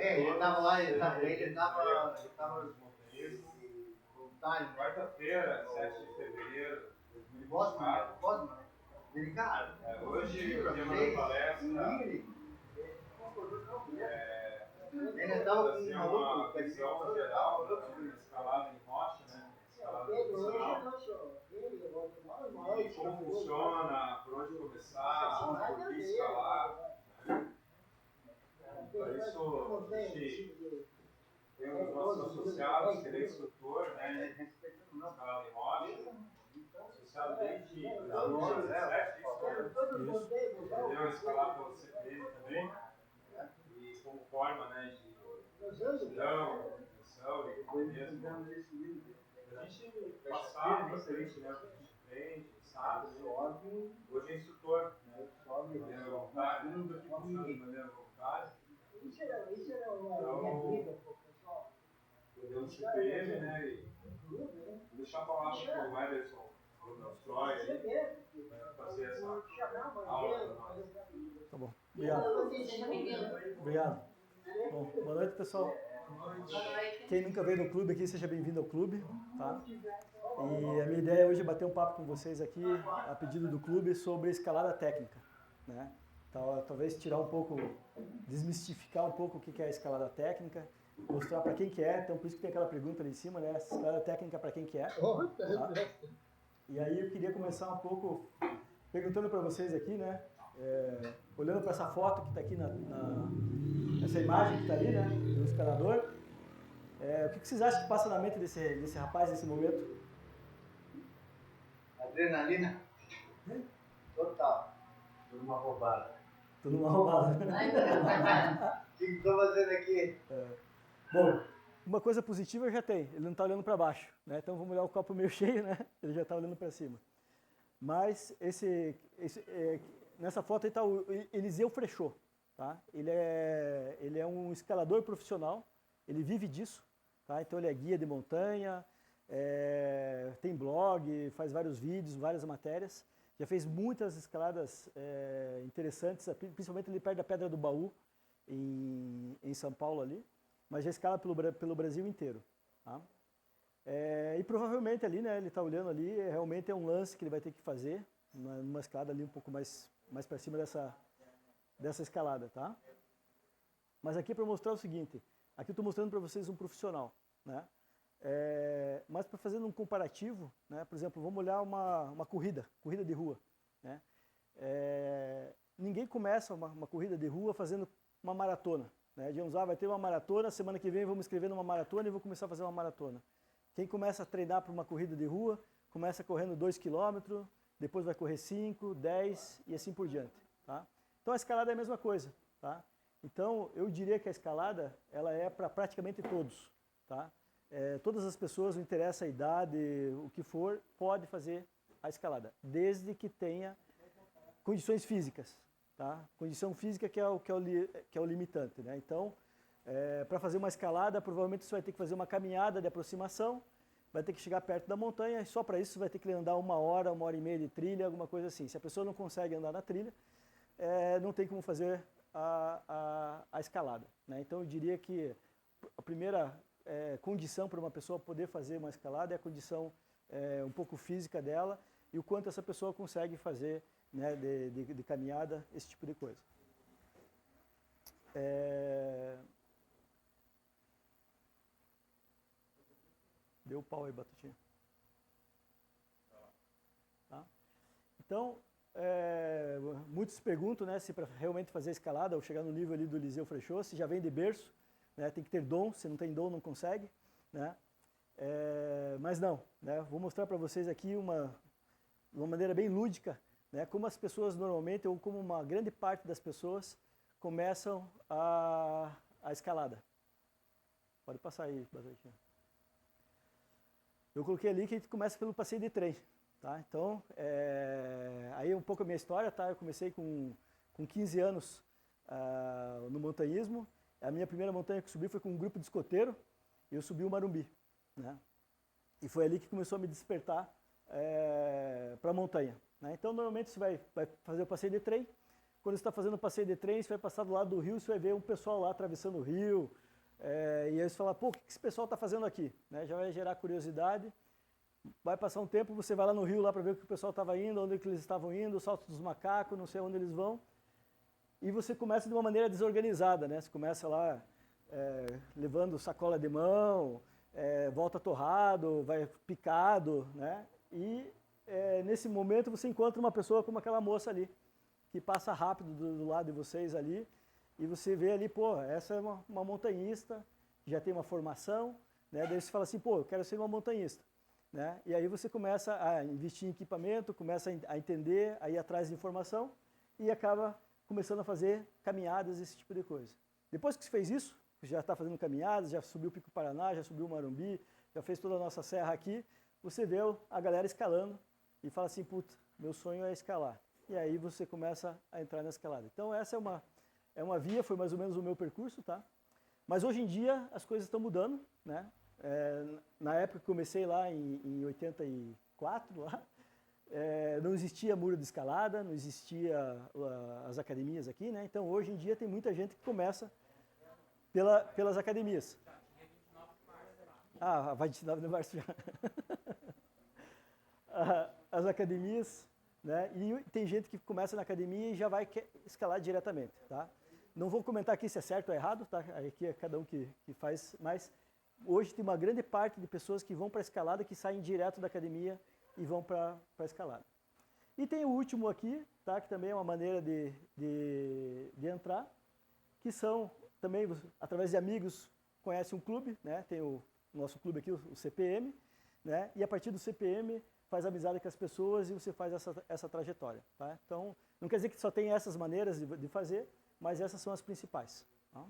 ele estava lá, ele estava voluntário. Quarta-feira, 7 de fevereiro de Ele gosta, 2024. né? Ele, cara, Hoje o tema da palestra ele estava com trazer uma visão geral da escalada em rocha, né? Escalada profissional. E como funciona, por onde começar, por que escalar. Né? Para isso, a gente tem os nossos associados, que ele é instrutor, né? Escalada em rocha. Associado desde 2017, isso. Ele deu escalar pelo CPM também. E como forma, né, de gestão, manutenção e mesmo a gente passar para frente, né, o que a gente aprende, sabe, né? Hoje é instrutor, né, de maneira voluntária, tudo aqui funciona de maneira voluntária. Então, eu dei um CPM, né, e vou deixar a palavra para o Ederson Troy aí, fazer essa aula para nós. Tá bom, obrigado. Obrigado. Bom, boa noite, pessoal. Quem nunca veio no clube aqui, seja bem-vindo ao clube, tá? E a minha ideia hoje é bater um papo com vocês aqui, a pedido do clube, sobre escalada técnica, né? Então, talvez tirar um pouco, desmistificar um pouco o que é a escalada técnica, mostrar para quem que é, então por isso que tem aquela pergunta ali em cima, né? Escalada técnica para quem que é, tá? E aí eu queria começar um pouco perguntando para vocês aqui, né? Olhando para essa foto que está aqui essa imagem que está ali, né? Do escalador, o que vocês acham que passa na mente desse rapaz nesse momento? adrenalina total. Tudo uma roubada. Tudo uma roubada. O que estou fazendo aqui? Bom, uma coisa positiva já tem, ele não está olhando para baixo, né? Então vamos olhar o copo meio cheio, né? Ele já está olhando para cima. Mas nessa foto aí está o Eliseu Frechot, tá? Ele é um escalador profissional, ele vive disso, tá? Então ele é guia de montanha, tem blog, faz vários vídeos, várias matérias, já fez muitas escaladas interessantes, principalmente ali perto da Pedra do Baú, em São Paulo ali, mas já escala pelo Brasil inteiro, tá? E provavelmente ali, né, ele está olhando ali, realmente é um lance que ele vai ter que fazer, numa escalada ali um pouco mais para cima dessa escalada, tá? Mas aqui é para mostrar o seguinte, aqui eu estou mostrando para vocês um profissional, né? Mas para fazer um comparativo, né, por exemplo, vamos olhar uma corrida de rua, né? Ninguém começa uma corrida de rua fazendo uma maratona, né? Digamos, vai ter uma maratona, semana que vem vamos escrever numa maratona e vou começar a fazer uma maratona. Quem começa a treinar para uma corrida de rua, começa correndo 2 km, depois vai correr 5, 10 e assim por diante, tá? Então a escalada é a mesma coisa, tá? Então eu diria que a escalada ela é para praticamente todos, tá? Todas as pessoas, não interessa a idade, o que for, pode fazer a escalada, desde que tenha condições físicas, tá? Condição física que é o limitante, né? Então, para fazer uma escalada, provavelmente você vai ter que fazer uma caminhada de aproximação, vai ter que chegar perto da montanha, e só para isso você vai ter que andar 1 hora e meia de trilha, alguma coisa assim. Se a pessoa não consegue andar na trilha, não tem como fazer a escalada, né? Então eu diria que a primeira condição para uma pessoa poder fazer uma escalada é a condição um pouco física dela e o quanto essa pessoa consegue fazer, né, de caminhada, esse tipo de coisa. Deu pau aí, Batutinha. Tá? Então, muitos perguntam, né, se para realmente fazer escalada ou chegar no nível ali do Eliseu Frechot, se já vem de berço, né, tem que ter dom, se não tem dom não consegue, né? Mas não, né? Vou mostrar para vocês aqui de uma maneira bem lúdica, né, como as pessoas normalmente, ou como uma grande parte das pessoas, começam a escalada. Pode passar aí, Batutinha. Eu coloquei ali que a gente começa pelo passeio de trem, tá? Então, aí um pouco a minha história, tá? Eu comecei com 15 anos no montanhismo. A minha primeira montanha que subi foi com um grupo de escoteiro, e eu subi o Marumbi, né? E foi ali que começou a me despertar para a montanha, né? Então, normalmente você vai fazer o passeio de trem, quando você está fazendo passeio de trem, você vai passar do lado do rio, você vai ver um pessoal lá atravessando o rio, e aí você fala, pô, o que esse pessoal está fazendo aqui? Né? Já vai gerar curiosidade. Vai passar um tempo, você vai lá no rio lá para ver o que o pessoal estava indo, onde que eles estavam indo, o salto dos macacos, não sei onde eles vão. E você começa de uma maneira desorganizada, né? Você começa lá levando sacola de mão, volta torrado, vai picado, né? E nesse momento você encontra uma pessoa como aquela moça ali, que passa rápido do lado de vocês ali, e você vê ali, pô, essa é uma montanhista, já tem uma formação, né? Daí você fala assim, pô, eu quero ser uma montanhista. Né? E aí você começa a investir em equipamento, começa a entender, a ir atrás de informação e acaba começando a fazer caminhadas, esse tipo de coisa. Depois que você fez isso, já está fazendo caminhadas, já subiu o Pico Paraná, já subiu o Marumbi, já fez toda a nossa serra aqui, você vê a galera escalando e fala assim, puta, meu sonho é escalar. E aí você começa a entrar na escalada. Então essa é uma via, foi mais ou menos o meu percurso, tá? Mas hoje em dia as coisas estão mudando, né? Na época que comecei lá em 84, lá, não existia muro de escalada, não existia as academias aqui, né? Então hoje em dia tem muita gente que começa pelas academias. Ah, vai 29 de março já. As academias, né? E tem gente que começa na academia e já vai escalar diretamente, tá? Não vou comentar aqui se é certo ou errado, tá? Aqui é cada um que faz, mas hoje tem uma grande parte de pessoas que vão para a escalada, que saem direto da academia e vão para a escalada. E tem o último aqui, tá? Que também é uma maneira de entrar, que são também, através de amigos, conhece um clube, né? Tem o nosso clube aqui, o CPM, né? E a partir do CPM faz amizade com as pessoas e você faz essa trajetória, tá? Então, não quer dizer que só tem essas maneiras de fazer, mas essas são as principais. Tá?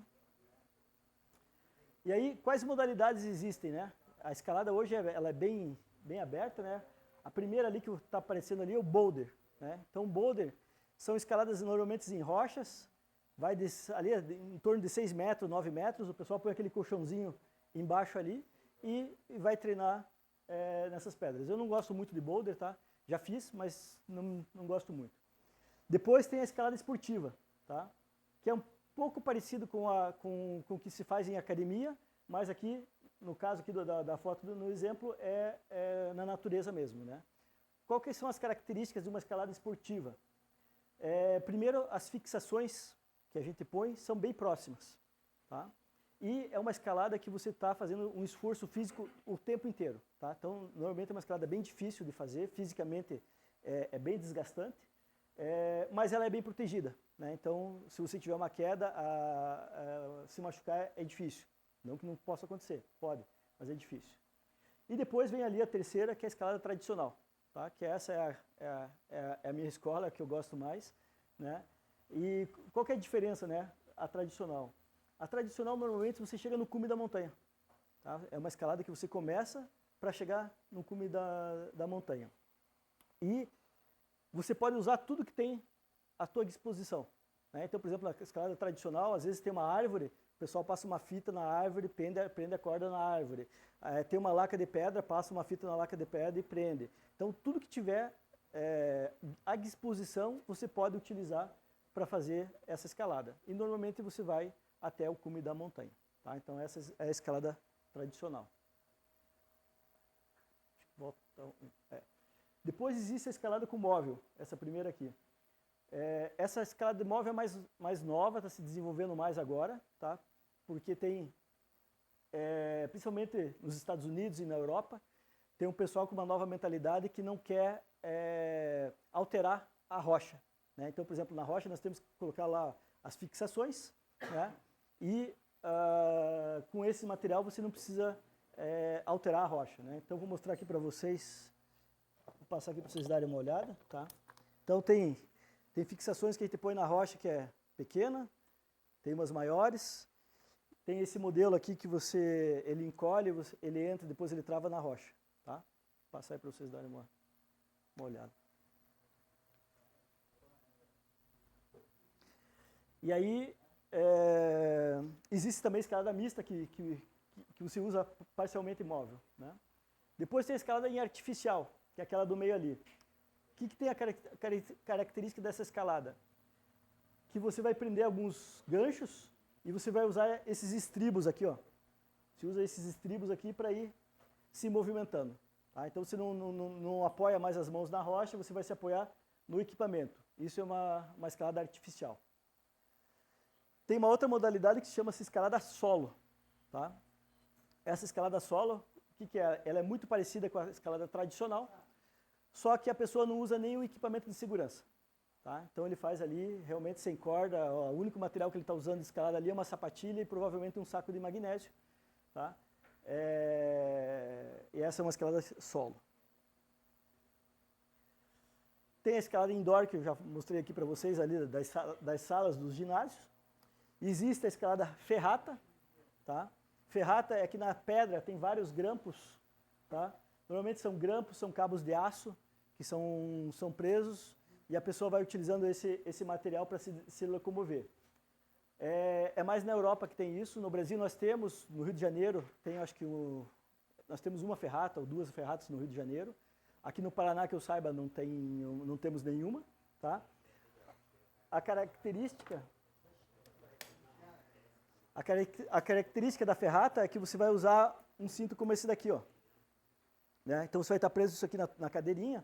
E aí, quais modalidades existem, né? A escalada hoje ela é bem aberta, né? A primeira ali que está aparecendo ali é o boulder, né? Então, o boulder são escaladas normalmente em rochas, vai ali em torno de 6 metros, 9 metros, o pessoal põe aquele colchãozinho embaixo ali e vai treinar nessas pedras. Eu não gosto muito de boulder, tá? Já fiz, mas não gosto muito. Depois tem a escalada esportiva, tá? Que é um pouco parecido com o que se faz em academia, mas aqui, no caso aqui da foto, no exemplo, é na natureza mesmo, né? Quais são as características de uma escalada esportiva? Primeiro, as fixações que a gente põe são bem próximas, tá? E é uma escalada que você está fazendo um esforço físico o tempo inteiro, tá? Então, normalmente é uma escalada bem difícil de fazer, fisicamente é bem desgastante, mas ela é bem protegida, né? Então, se você tiver uma queda, se machucar é difícil. Não que não possa acontecer, pode, mas é difícil. E depois vem ali a terceira, que é a escalada tradicional, tá? Que essa é a minha escola, que eu gosto mais, né? E qual que é a diferença, né? A tradicional. A tradicional, normalmente, você chega no cume da montanha, tá? É uma escalada que você começa para chegar no cume da montanha. E você pode usar tudo que tem à sua disposição, né? Então, por exemplo, na escalada tradicional, às vezes tem uma árvore, o pessoal passa uma fita na árvore, prende a corda na árvore. Tem uma laca de pedra, passa uma fita na laca de pedra e prende. Então, tudo que tiver à disposição, você pode utilizar para fazer essa escalada. E, normalmente, você vai até o cume da montanha, tá? Então, essa é a escalada tradicional. Depois existe a escalada com móvel, essa primeira aqui. Essa escalada de móvel é mais nova, está se desenvolvendo mais agora, tá? Porque tem, principalmente nos Estados Unidos e na Europa, tem um pessoal com uma nova mentalidade que não quer alterar a rocha, né? Então, por exemplo, na rocha nós temos que colocar lá as fixações, né? E com esse material você não precisa alterar a rocha, né? Então, vou mostrar aqui para vocês, vou passar aqui para vocês darem uma olhada, tá? Então, tem fixações que a gente põe na rocha que é pequena, tem umas maiores, tem esse modelo aqui que ele encolhe, ele entra e depois ele trava na rocha, tá? Vou passar aí para vocês darem uma olhada. E aí, existe também a escalada mista que você usa parcialmente móvel, né? Depois tem a escalada em artificial, que é aquela do meio ali. O que tem a característica dessa escalada? que você vai prender alguns ganchos e você vai usar esses estribos aqui, ó. Você usa esses estribos aqui para ir se movimentando. Tá? Então você não apoia mais as mãos na rocha, você vai se apoiar no equipamento. Isso é uma escalada artificial. Tem uma outra modalidade que se chama escalada solo. Tá? Essa escalada solo, o que é? Ela é muito parecida com a escalada tradicional, só que a pessoa não usa nenhum equipamento de segurança. Tá? Então ele faz ali realmente sem corda, ó, o único material que ele está usando de escalada ali é uma sapatilha e provavelmente um saco de magnésio. Tá? E essa é uma escalada solo. Tem a escalada indoor, que eu já mostrei aqui para vocês ali, das salas dos ginásios. Existe a escalada ferrata. Tá? Ferrata é que na pedra tem vários grampos. Tá? Normalmente são grampos, são cabos de aço que são presos e a pessoa vai utilizando esse material para se locomover. É mais na Europa que tem isso. No Brasil nós temos, no Rio de Janeiro, nós temos uma ferrata ou duas ferratas no Rio de Janeiro. Aqui no Paraná, que eu saiba, não temos nenhuma. Tá? A característica da ferrata é que você vai usar um cinto como esse daqui, ó. Né? Então você vai estar preso isso aqui na cadeirinha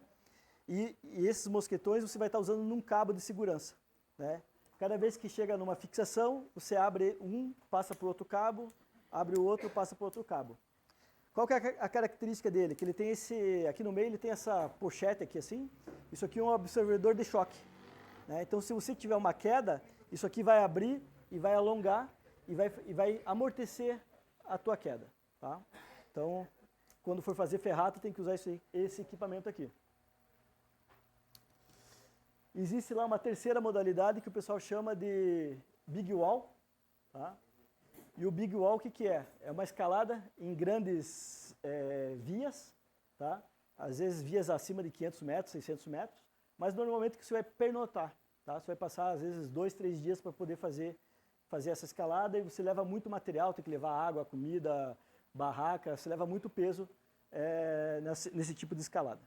e esses mosquetões você vai estar usando num cabo de segurança. Né? Cada vez que chega numa fixação, você abre um, passa para o outro cabo, abre o outro, passa para o outro cabo. Qual que é a característica dele? Que ele tem aqui no meio ele tem essa pochete aqui assim, isso aqui é um absorvedor de choque. Né? Então se você tiver uma queda, isso aqui vai abrir e vai alongar e vai amortecer a tua queda. Tá? Então, quando for fazer ferrata, tem que usar esse equipamento aqui. Existe lá uma terceira modalidade que o pessoal chama de Big Wall. Tá? E o Big Wall, o que é? É uma escalada em grandes vias, tá? Às vezes vias acima de 500 metros, 600 metros, mas normalmente que você vai pernotar. Tá? Você vai passar, às vezes, 2, 3 dias para poder fazer essa escalada e você leva muito material, tem que levar água, comida, barraca, você leva muito peso nesse tipo de escalada.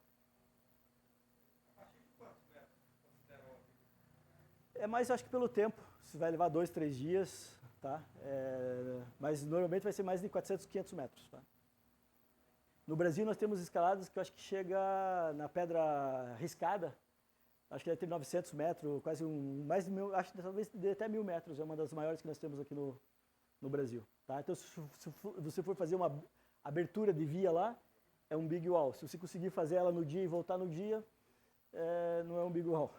É mais, acho que pelo tempo, você vai levar 2, 3 dias, tá? Mas normalmente vai ser mais de 400, 500 metros. Tá? No Brasil nós temos escaladas que eu acho que chega na pedra riscada, acho que deve ter 900 metros, quase mais de 1.000, acho que talvez dê até 1.000 metros, é uma das maiores que nós temos aqui no Brasil. Tá? Então se você for fazer uma abertura de via lá, é um Big Wall. Se você conseguir fazer ela no dia e voltar no dia, não é um Big Wall.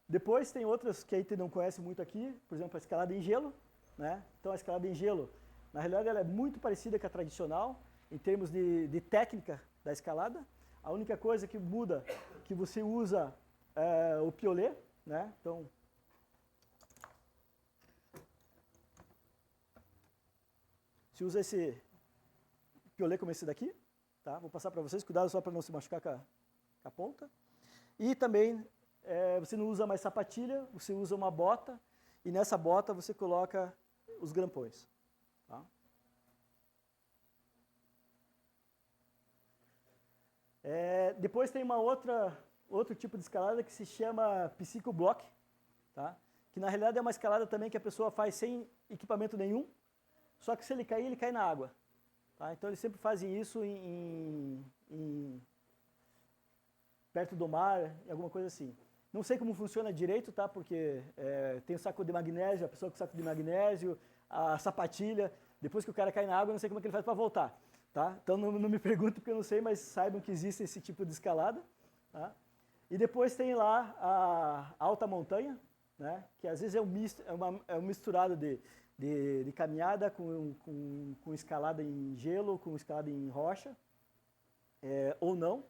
Depois tem outras que a gente não conhece muito aqui, por exemplo, a escalada em gelo. Né? Então a escalada em gelo, na realidade ela é muito parecida com a tradicional, em termos de técnica da escalada. A única coisa que muda é que você usa o piolê. Né? Então, você usa esse piolê como esse daqui. Tá? Vou passar para vocês, cuidado só para não se machucar com a ponta. E também você não usa mais sapatilha, você usa uma bota e nessa bota você coloca os grampões. Tá? Depois tem outro tipo de escalada que se chama psicoblock, tá? Que na realidade é uma escalada também que a pessoa faz sem equipamento nenhum, só que se ele cai na água. Tá? Então eles sempre fazem isso perto do mar, alguma coisa assim. Não sei como funciona direito, tá? Porque tem o saco de magnésio, a pessoa com o saco de magnésio, a sapatilha, depois que o cara cai na água, eu não sei como é que ele faz para voltar. Tá? Então não me perguntem porque eu não sei, mas saibam que existe esse tipo de escalada. Tá? E depois tem lá a alta montanha, né? Que às vezes é um misturado de caminhada com escalada em gelo, com escalada em rocha, ou não.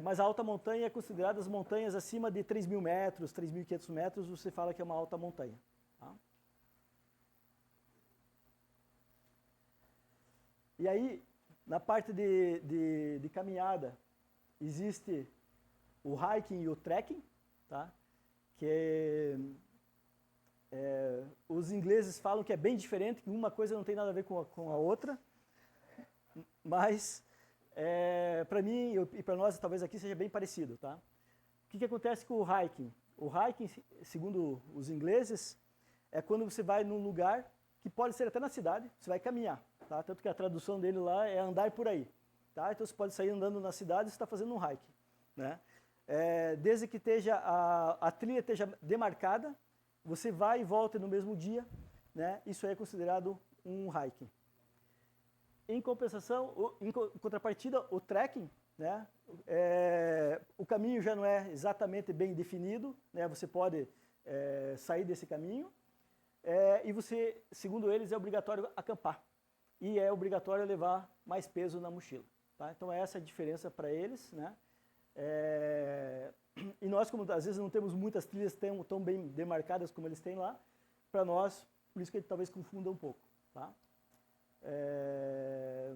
Mas a alta montanha é considerada as montanhas acima de 3.000 metros, 3.500 metros, você fala que é uma alta montanha. Tá? E aí, na parte de caminhada, existe o hiking e o trekking, tá? Que os ingleses falam que é bem diferente, que uma coisa não tem nada a ver com a outra, mas para mim e para nós talvez aqui seja bem parecido. Tá? O que acontece com o hiking? O hiking, segundo os ingleses, é quando você vai num lugar que pode ser até na cidade, você vai caminhar, tá? Tanto que a tradução dele lá é andar por aí, tá? Então você pode sair andando na cidade e você está fazendo um hike, né? Desde que esteja a trilha esteja demarcada, você vai e volta no mesmo dia, né? Isso aí é considerado um hiking. Em compensação, em contrapartida, o trekking, né? O caminho já não é exatamente bem definido, né? Você pode sair desse caminho, e você, segundo eles, é obrigatório acampar e é obrigatório levar mais peso na mochila, tá? Então essa é a diferença para eles, né? E nós, como às vezes não temos muitas trilhas tão bem demarcadas como eles têm lá, para nós, por isso que ele talvez confunda um pouco, tá?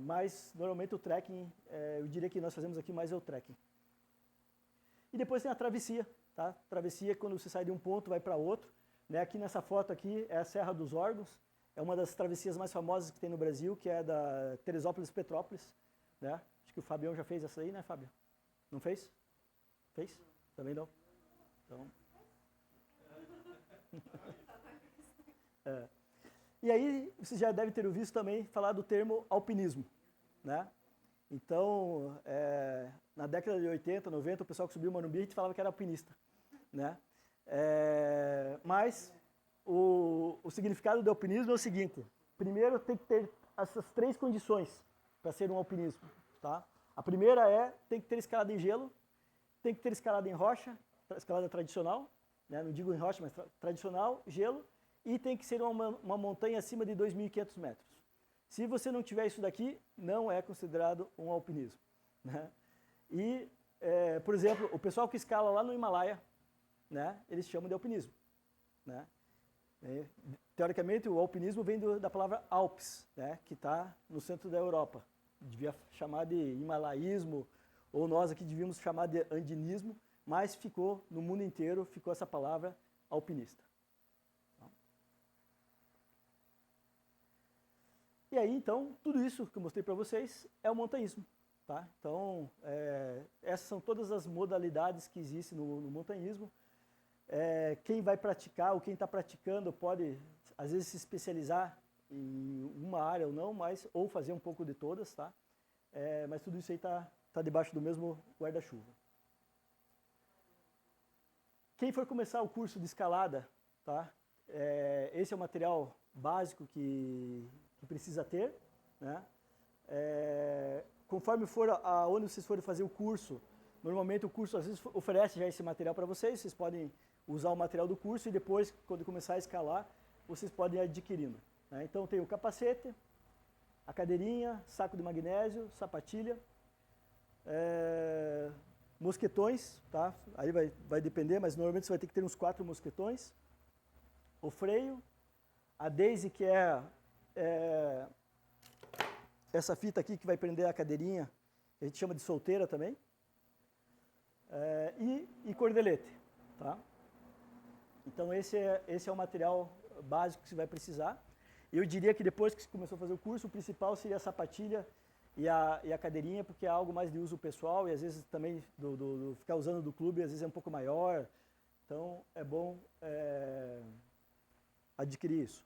Mas normalmente o trekking, eu diria que nós fazemos aqui mais é o trekking. E depois tem a travessia, tá? Travessia é quando você sai de um ponto vai para outro, né? Aqui nessa foto aqui é a Serra dos Órgãos, é uma das travessias mais famosas que tem no Brasil, que é da Teresópolis-Petrópolis, né? Acho que o Fabião já fez essa aí, né, Fábio? Não fez? Fez? Também não? Então... E aí, você já deve ter visto também falar do termo alpinismo, né? Então, na década de 80, 90, o pessoal que subiu o Morumbi, a gente falava que era alpinista, né? Mas o significado do alpinismo é o seguinte: primeiro tem que ter essas 3 condições para ser um alpinismo, tá? A primeira tem que ter escalada em gelo, tem que ter escalada em rocha, escalada tradicional, né? Não digo em rocha, mas tradicional, gelo, e tem que ser uma montanha acima de 2.500 metros. Se você não tiver isso daqui, não é considerado um alpinismo, né? E, por exemplo, o pessoal que escala lá no Himalaia, né, eles chamam de alpinismo, né? Teoricamente, o alpinismo vem da palavra Alpes, né, que está no centro da Europa. Devia chamar de himalaísmo, ou nós aqui devíamos chamar de andinismo, mas ficou, no mundo inteiro, ficou essa palavra alpinista. E aí, então, tudo isso que eu mostrei para vocês é o montanhismo, tá? Então, essas são todas as modalidades que existem no montanhismo. Quem vai praticar ou quem está praticando pode, às vezes, se especializar em uma área ou não, ou fazer um pouco de todas, tá? Mas tudo isso aí está debaixo do mesmo guarda-chuva. Quem for começar o curso de escalada, tá? Esse é o material básico que precisa ter, né? Conforme for aonde vocês forem fazer o curso, normalmente o curso às vezes oferece já esse material para vocês podem usar o material do curso e depois, quando começar a escalar, vocês podem ir adquirindo, né? Então tem o capacete, a cadeirinha, saco de magnésio, sapatilha, mosquetões, tá? Aí vai depender, mas normalmente você vai ter que ter uns 4 mosquetões, o freio, a Daisy, que é essa fita aqui que vai prender a cadeirinha, que a gente chama de solteira também, e cordelete, tá? Então esse é o material básico que você vai precisar. Eu diria que depois que você começou a fazer o curso, o principal seria a sapatilha e a cadeirinha, porque é algo mais de uso pessoal e às vezes também do ficar usando do clube, às vezes é um pouco maior, então é bom adquirir isso.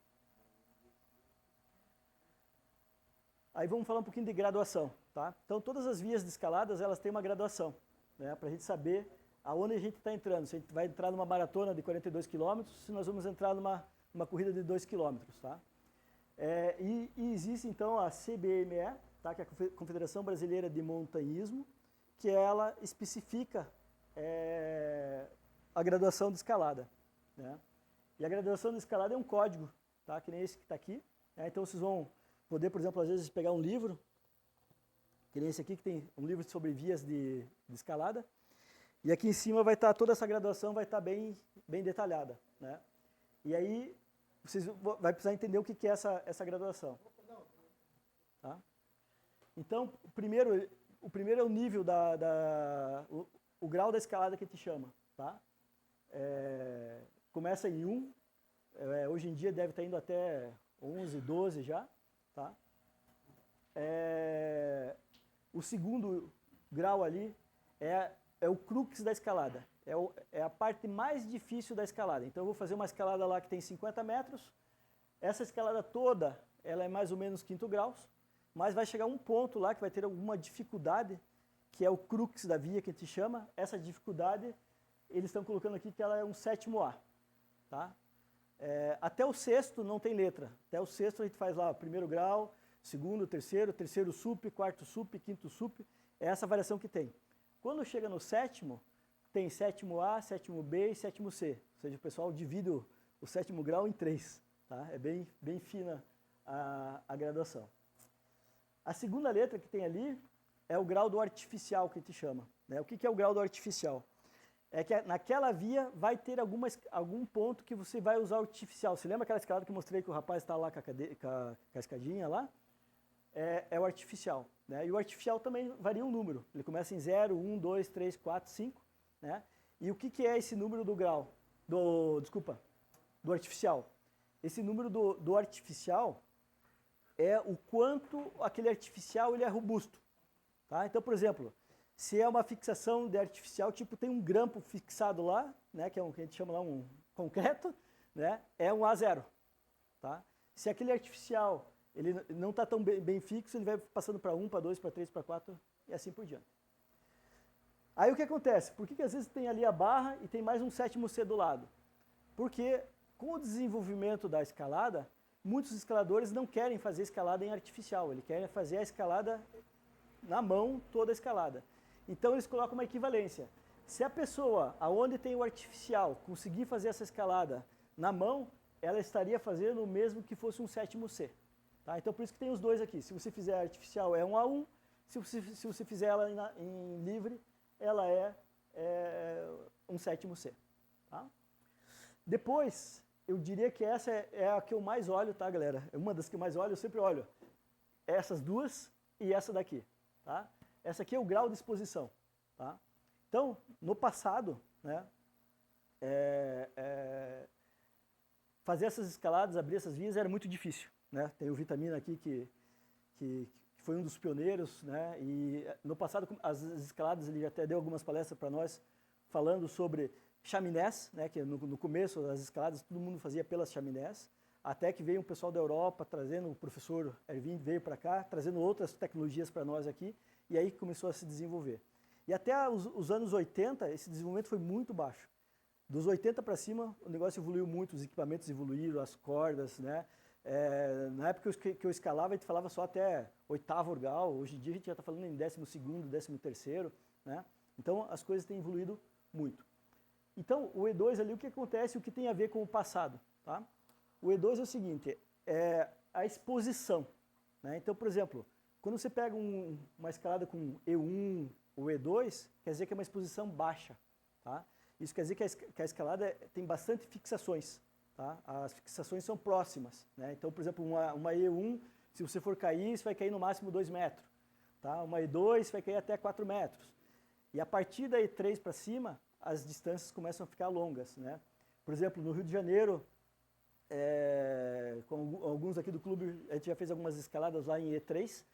Aí vamos falar um pouquinho de graduação, tá? Então todas as vias de escaladas, elas têm uma graduação, né? Para a gente saber aonde a gente está entrando. Se a gente vai entrar numa maratona de 42 km, se nós vamos entrar numa corrida de 2 km, tá? E existe então a CBME, tá? Que é a Confederação Brasileira de Montanhismo, que ela especifica a graduação de escalada, né? E a graduação de escalada é um código, tá? Que nem esse que está aqui, né? Então vocês vão poder, por exemplo, às vezes pegar um livro, que nem esse aqui, que tem um livro sobre vias de escalada, e aqui em cima vai estar toda essa graduação, vai estar bem detalhada, né? E aí vocês vai precisar entender o que é essa graduação, tá? Então, o primeiro é o nível o grau da escalada que a gente chama, tá? Começa em 1, hoje em dia deve estar indo até 11, 12 já, tá? O segundo grau ali é o crux da escalada, é a parte mais difícil da escalada. Então eu vou fazer uma escalada lá que tem 50 metros, essa escalada toda, ela é mais ou menos 5º graus, mas vai chegar um ponto lá que vai ter alguma dificuldade, que é o crux da via que a gente chama. Essa dificuldade, eles estão colocando aqui que ela é um 7º A. Tá? Até o 6º não tem letra. Até o 6º a gente faz lá 1º grau, 2º, 3º, 3º sup, 4º sup, 5º sup. É essa variação que tem. Quando chega no 7º, tem 7º A, 7º B e 7º C. Ou seja, o pessoal divide o 7º grau em 3. Tá? É bem fina a graduação. A segunda letra que tem ali é o grau do artificial, que a gente chama. Né? O que é o grau do artificial? É que naquela via vai ter algum ponto que você vai usar artificial. Você lembra aquela escalada que eu mostrei que o rapaz está lá com a escadinha lá? É o artificial. Né? E o artificial também varia um número. Ele começa em 0, 1, 2, 3, 4, 5. Né? E o que é esse número do grau? Do artificial. Esse número do artificial é o quanto aquele artificial ele é robusto. Tá? Então, por exemplo, se é uma fixação de artificial, tipo tem um grampo fixado lá, né, que é que a gente chama lá um concreto, né, é um A0. Tá? Se aquele artificial ele não está tão bem fixo, ele vai passando para 1, para 2, para 3, para 4 e assim por diante. Aí o que acontece? Por que às vezes tem ali a barra e tem mais um 7º C do lado? Porque com o desenvolvimento da escalada, muitos escaladores não querem fazer escalada em artificial, eles querem fazer a escalada na mão, toda a escalada. Então eles colocam uma equivalência. Se a pessoa, aonde tem o artificial, conseguir fazer essa escalada na mão, ela estaria fazendo o mesmo que fosse um 7º C. Tá? Então por isso que tem os dois aqui. Se você fizer artificial é um A1, se você fizer ela em livre, ela é um 7º C. Tá? Depois, eu diria que essa é a que eu mais olho, tá, galera? É uma das que eu mais olho, eu sempre olho essas duas e essa daqui, tá? Essa aqui é o grau de exposição, tá? Então, no passado, né, fazer essas escaladas, abrir essas vias era muito difícil, né? Tem o Vitamina aqui que foi um dos pioneiros, né? E no passado, as escaladas, ele até deu algumas palestras para nós, falando sobre chaminés, né, que no começo das escaladas todo mundo fazia pelas chaminés, até que veio um pessoal da Europa trazendo, o professor Erwin veio para cá, trazendo outras tecnologias para nós aqui, e aí começou a se desenvolver. E até os anos 80, esse desenvolvimento foi muito baixo. Dos 80 para cima, o negócio evoluiu muito, os equipamentos evoluíram, as cordas, né? Na época que eu escalava, a gente falava só até 8º grau, hoje em dia a gente já está falando em 12º, 13º, né? Então as coisas têm evoluído muito. Então, o E2 ali, o que acontece, o que tem a ver com o passado, tá? O E2 é o seguinte, é a exposição, né? Então, por exemplo, quando você pega uma escalada com E1 ou E2, quer dizer que é uma exposição baixa, tá? Isso quer dizer que a escalada tem bastante fixações, tá? As fixações são próximas, né? Então, por exemplo, uma E1, se você for cair, você vai cair no máximo 2 metros, tá? Uma E2 vai cair até 4 metros. E a partir da E3 para cima, as distâncias começam a ficar longas, né? Por exemplo, no Rio de Janeiro, com alguns aqui do clube, a gente já fez algumas escaladas lá em E3,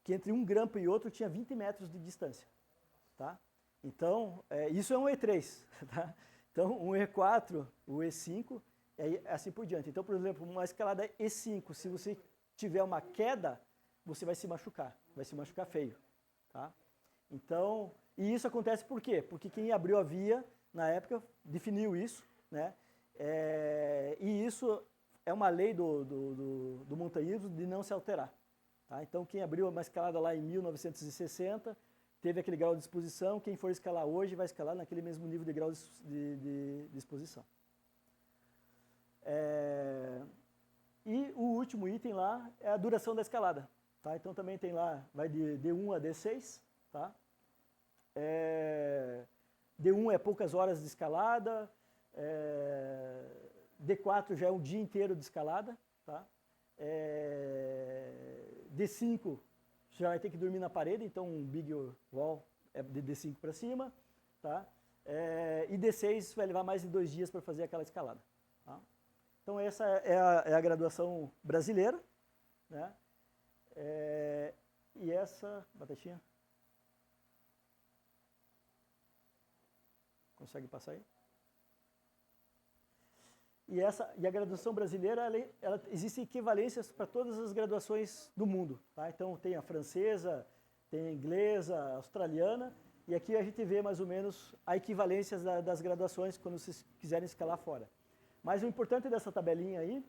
que entre um grampo e outro tinha 20 metros de distância, tá? Então, isso é um E3, tá? Então, um E4, o E5, e assim por diante. Então, por exemplo, uma escalada E5, se você tiver uma queda, você vai se machucar feio, tá? Então, e isso acontece por quê? Porque quem abriu a via, na época, definiu isso, né? E isso é uma lei do montanhismo de não se alterar. Tá? Então, quem abriu uma escalada lá em 1960, teve aquele grau de exposição, quem for escalar hoje vai escalar naquele mesmo nível de grau de exposição. E o último item lá é a duração da escalada. Tá? Então, também tem lá, vai de D1 a D6, tá? D1 é poucas horas de escalada, D4 já é um dia inteiro de escalada, tá? D5 já vai ter que dormir na parede, então um big wall é de D5 para cima, tá? E D6 vai levar mais de 2 dias para fazer aquela escalada. Tá? Então essa é a graduação brasileira, né? E essa, batatinha? Consegue passar aí? E a graduação brasileira, existem equivalências para todas as graduações do mundo. Tá? Então, tem a francesa, tem a inglesa, a australiana, e aqui a gente vê mais ou menos a equivalência das graduações quando vocês quiserem escalar fora. Mas o importante dessa tabelinha aí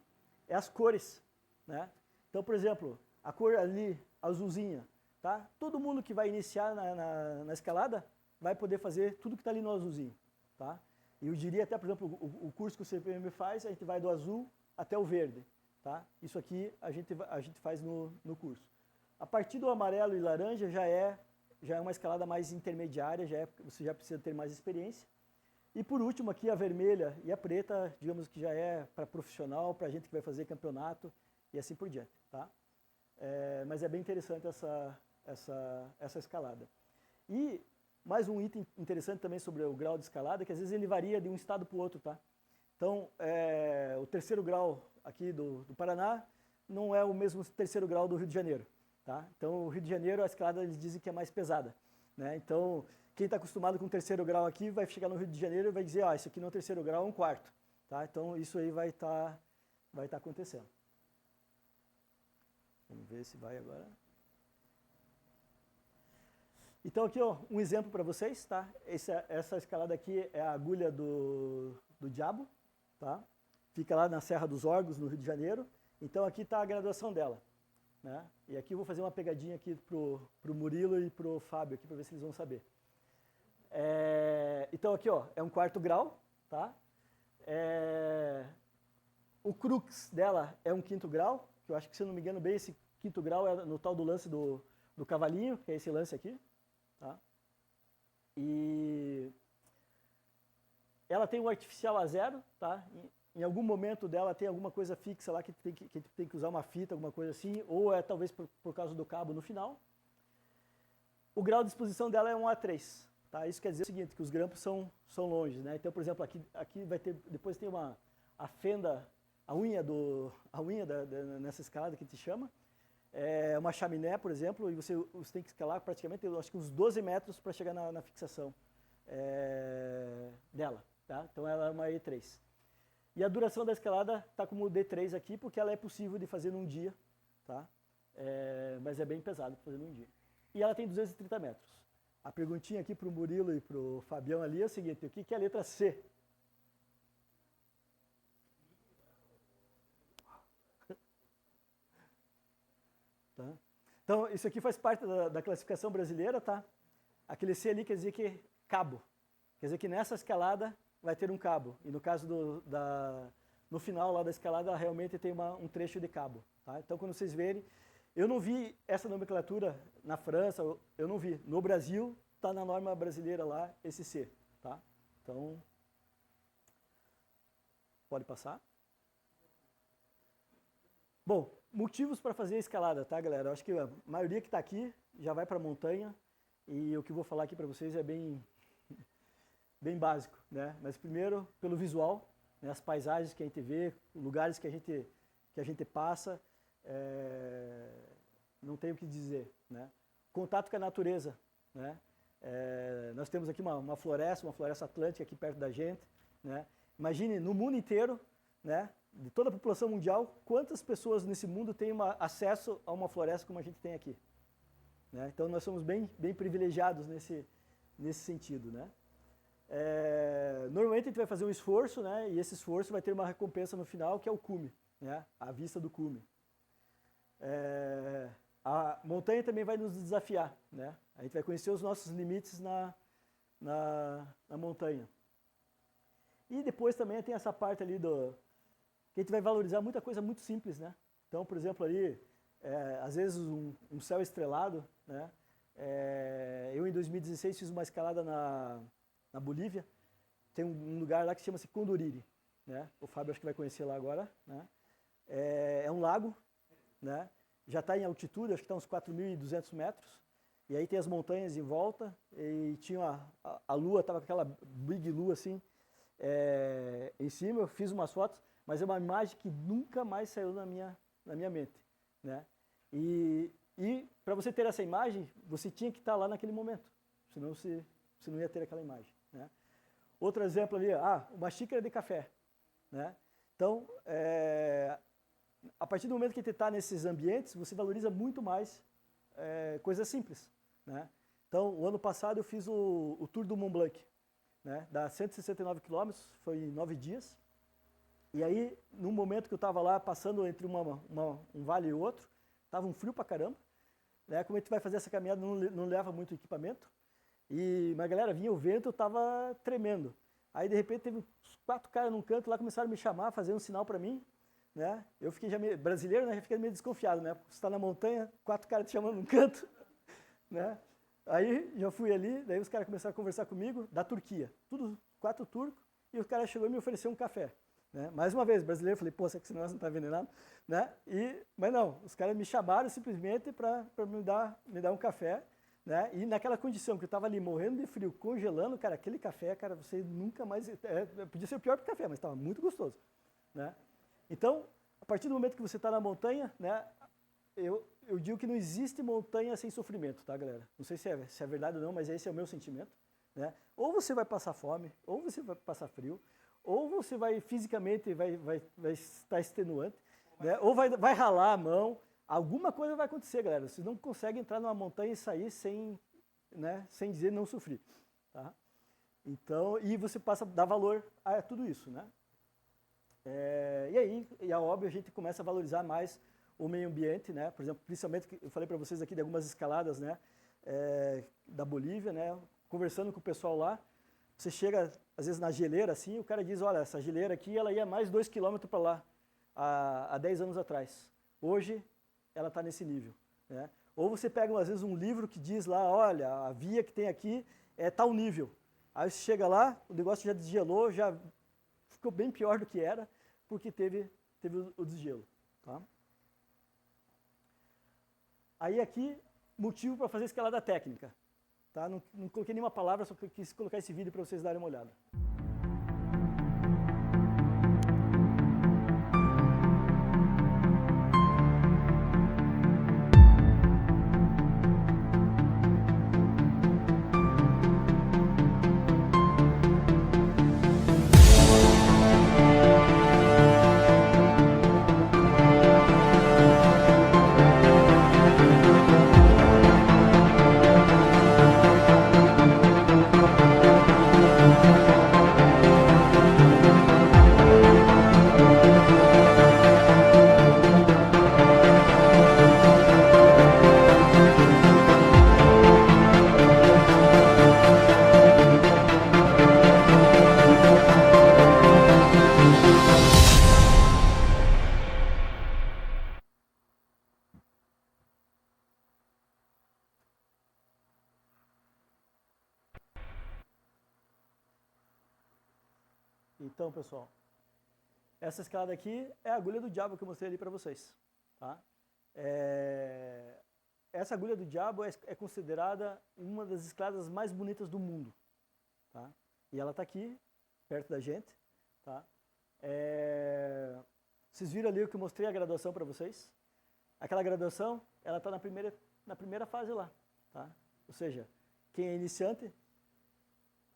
é as cores. Né? Então, por exemplo, a cor ali, azulzinha, tá? Todo mundo que vai iniciar na escalada vai poder fazer tudo que está ali no azulzinho. Tá? E eu diria até, por exemplo, o curso que o CPM faz, a gente vai do azul até o verde. Tá? Isso aqui a gente faz no curso. A partir do amarelo e laranja já é uma escalada mais intermediária, você já precisa ter mais experiência. E por último aqui a vermelha e a preta, digamos que já é para profissional, para gente que vai fazer campeonato e assim por diante. Tá? Mas é bem interessante essa escalada. E mais um item interessante também sobre o grau de escalada, que às vezes ele varia de um estado para o outro, tá? Então, o terceiro grau aqui do Paraná não é o mesmo terceiro grau do Rio de Janeiro, tá? Então, o Rio de Janeiro, a escalada eles dizem que é mais pesada, né? Então, quem está acostumado com o terceiro grau aqui vai chegar no Rio de Janeiro e vai dizer, isso aqui não é o terceiro grau, é um quarto, tá? Então, isso aí vai tá acontecendo. Vamos ver se vai agora. Então aqui, ó, um exemplo para vocês, tá? Essa escalada aqui é a agulha do diabo, tá? Fica lá na Serra dos Órgãos, no Rio de Janeiro. Então aqui está a graduação dela, né? E aqui eu vou fazer uma pegadinha aqui pro Murilo e pro Fábio aqui para ver se eles vão saber. Então aqui, ó, é um quarto grau, tá? O crux dela é um quinto grau, que eu acho que, se eu não me engano bem, esse quinto grau é no tal do lance do cavalinho, que é esse lance aqui. Tá? E ela tem um artificial a zero, tá? Em algum momento dela tem alguma coisa fixa lá que tem que usar uma fita, alguma coisa assim, ou é talvez por causa do cabo no final. O grau de exposição dela é um A3, tá? Isso quer dizer o seguinte, que os grampos são longe, né? Então, por exemplo, aqui vai ter, depois tem a fenda, a unha nessa escalada que te chama. Uma chaminé, por exemplo, e você tem que escalar praticamente, acho que uns 12 metros para chegar na fixação dela. Tá? Então ela é uma E3. E a duração da escalada está como D3 aqui, porque ela é possível de fazer num dia, tá? Mas é bem pesado para fazer num dia. E ela tem 230 metros. A perguntinha aqui para o Murilo e para o Fabião ali é o seguinte, o que é a letra C? Tá? Então, isso aqui faz parte da classificação brasileira, tá? Aquele C ali quer dizer que é cabo. Quer dizer que nessa escalada vai ter um cabo. E no caso no final lá da escalada, realmente tem um trecho de cabo. Tá? Então, quando vocês verem, eu não vi essa nomenclatura na França, eu não vi. No Brasil, está na norma brasileira lá, esse C. Tá? Então, pode passar. Bom, motivos para fazer a escalada, tá, galera? Eu acho que a maioria que está aqui já vai para a montanha e o que eu vou falar aqui para vocês é bem básico, né? Mas primeiro, pelo visual, né? As paisagens que a gente vê, lugares que a gente passa, não tem o que dizer, né? Contato com a natureza, né? Nós temos aqui uma floresta atlântica aqui perto da gente, né? Imagine, no mundo inteiro, né? De toda a população mundial, quantas pessoas nesse mundo têm acesso a uma floresta como a gente tem aqui? Né? Então, nós somos bem privilegiados nesse sentido. Né? Normalmente, a gente vai fazer um esforço, né? E esse esforço vai ter uma recompensa no final, que é o cume, né? A vista do cume. A montanha também vai nos desafiar. Né? A gente vai conhecer os nossos limites na montanha. E depois também tem essa parte ali que a gente vai valorizar muita coisa muito simples, né? Então, por exemplo, ali, às vezes um céu estrelado, né? Eu, em 2016, fiz uma escalada na Bolívia. Tem um lugar lá que chama-se Condoriri, né? O Fábio acho que vai conhecer lá agora, né? É um lago, né? Já está em altitude, acho que está uns 4.200 metros. E aí tem as montanhas em volta e tinha a lua, estava com aquela big lua assim, em cima. Eu fiz umas fotos. Mas é uma imagem que nunca mais saiu na minha mente. Né? E para você ter essa imagem, você tinha que estar lá naquele momento. Senão você não ia ter aquela imagem. Né? Outro exemplo ali, uma xícara de café, né? Então, a partir do momento que você está nesses ambientes, você valoriza muito mais coisas simples, né? Então, o ano passado eu fiz o Tour do Mont Blanc, né? Dá 169 quilômetros, foi em 9 dias. E aí, num momento que eu estava lá, passando entre um vale e outro, estava um frio pra caramba, né? Como a gente vai fazer essa caminhada, não leva muito equipamento. Mas galera, vinha o vento, eu estava tremendo. Aí, de repente, teve 4 caras num canto lá, começaram a me chamar, fazer um sinal para mim, né? Eu fiquei já meio, brasileiro, né? Já fiquei meio desconfiado, né? Você está na montanha, 4 caras te chamando num canto, né? Aí, já fui ali, daí os caras começaram a conversar comigo, da Turquia. Tudo 4 turcos, e o cara chegou e me ofereceu um café, né? Mais uma vez, brasileiro, eu falei, pô, será que esse negócio não está envenenado? Né? Mas não, os caras me chamaram simplesmente para me dar um café, né? E naquela condição que eu estava ali morrendo de frio, congelando, cara, aquele café, cara, você nunca mais... podia ser o pior do café, mas estava muito gostoso, né? Então, a partir do momento que você está na montanha, né, eu digo que não existe montanha sem sofrimento, tá, galera? Não sei se é verdade ou não, mas esse é o meu sentimento, né? Ou você vai passar fome, ou você vai passar frio, ou você vai fisicamente vai estar extenuante, né? Ou vai ralar a mão. Alguma coisa vai acontecer, galera. Vocês não conseguem entrar numa montanha e sair sem dizer não sofri, tá? Então, e você passa a dar valor a tudo isso, né? E aí, é óbvio, a gente começa a valorizar mais o meio ambiente, né? Por exemplo, principalmente, eu falei para vocês aqui de algumas escaladas, né? Da Bolívia, né? Conversando com o pessoal lá, você chega, às vezes, na geleira, assim, o cara diz, olha, essa geleira aqui, ela ia mais 2 quilômetros para lá, há 10 anos atrás. Hoje, ela está nesse nível, né? Ou você pega, às vezes, um livro que diz lá, olha, a via que tem aqui é tal nível. Aí você chega lá, o negócio já desgelou, já ficou bem pior do que era, porque teve o desgelo, tá? Aí aqui, motivo para fazer escalada técnica, tá? Não coloquei nenhuma palavra, só quis colocar esse vídeo para vocês darem uma olhada. Então, pessoal, essa escalada aqui é a agulha do diabo que eu mostrei ali para vocês, tá? Essa agulha do diabo é considerada uma das escaladas mais bonitas do mundo, tá? E ela está aqui, perto da gente, tá? Vocês viram ali o que eu mostrei a graduação para vocês? Aquela graduação, ela está na primeira fase lá, tá? Ou seja, quem é iniciante,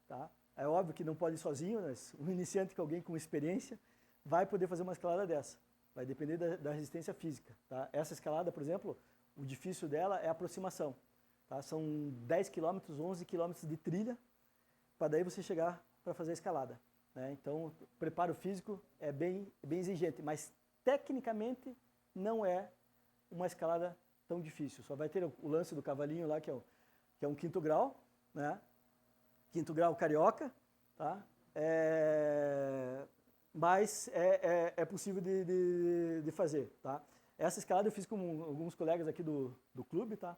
tá? É óbvio que não pode ir sozinho, mas um iniciante com alguém com experiência vai poder fazer uma escalada dessa. Vai depender da resistência física, tá? Essa escalada, por exemplo, o difícil dela é a aproximação, tá? São 10 quilômetros, 11 quilômetros de trilha, para daí você chegar para fazer a escalada, né? Então, o preparo físico é bem exigente, mas tecnicamente não é uma escalada tão difícil. Só vai ter o lance do cavalinho lá, que é um 5º grau, né? 5º grau carioca, tá? Mas é possível de fazer, tá? Essa escalada eu fiz com alguns colegas aqui do clube, tá?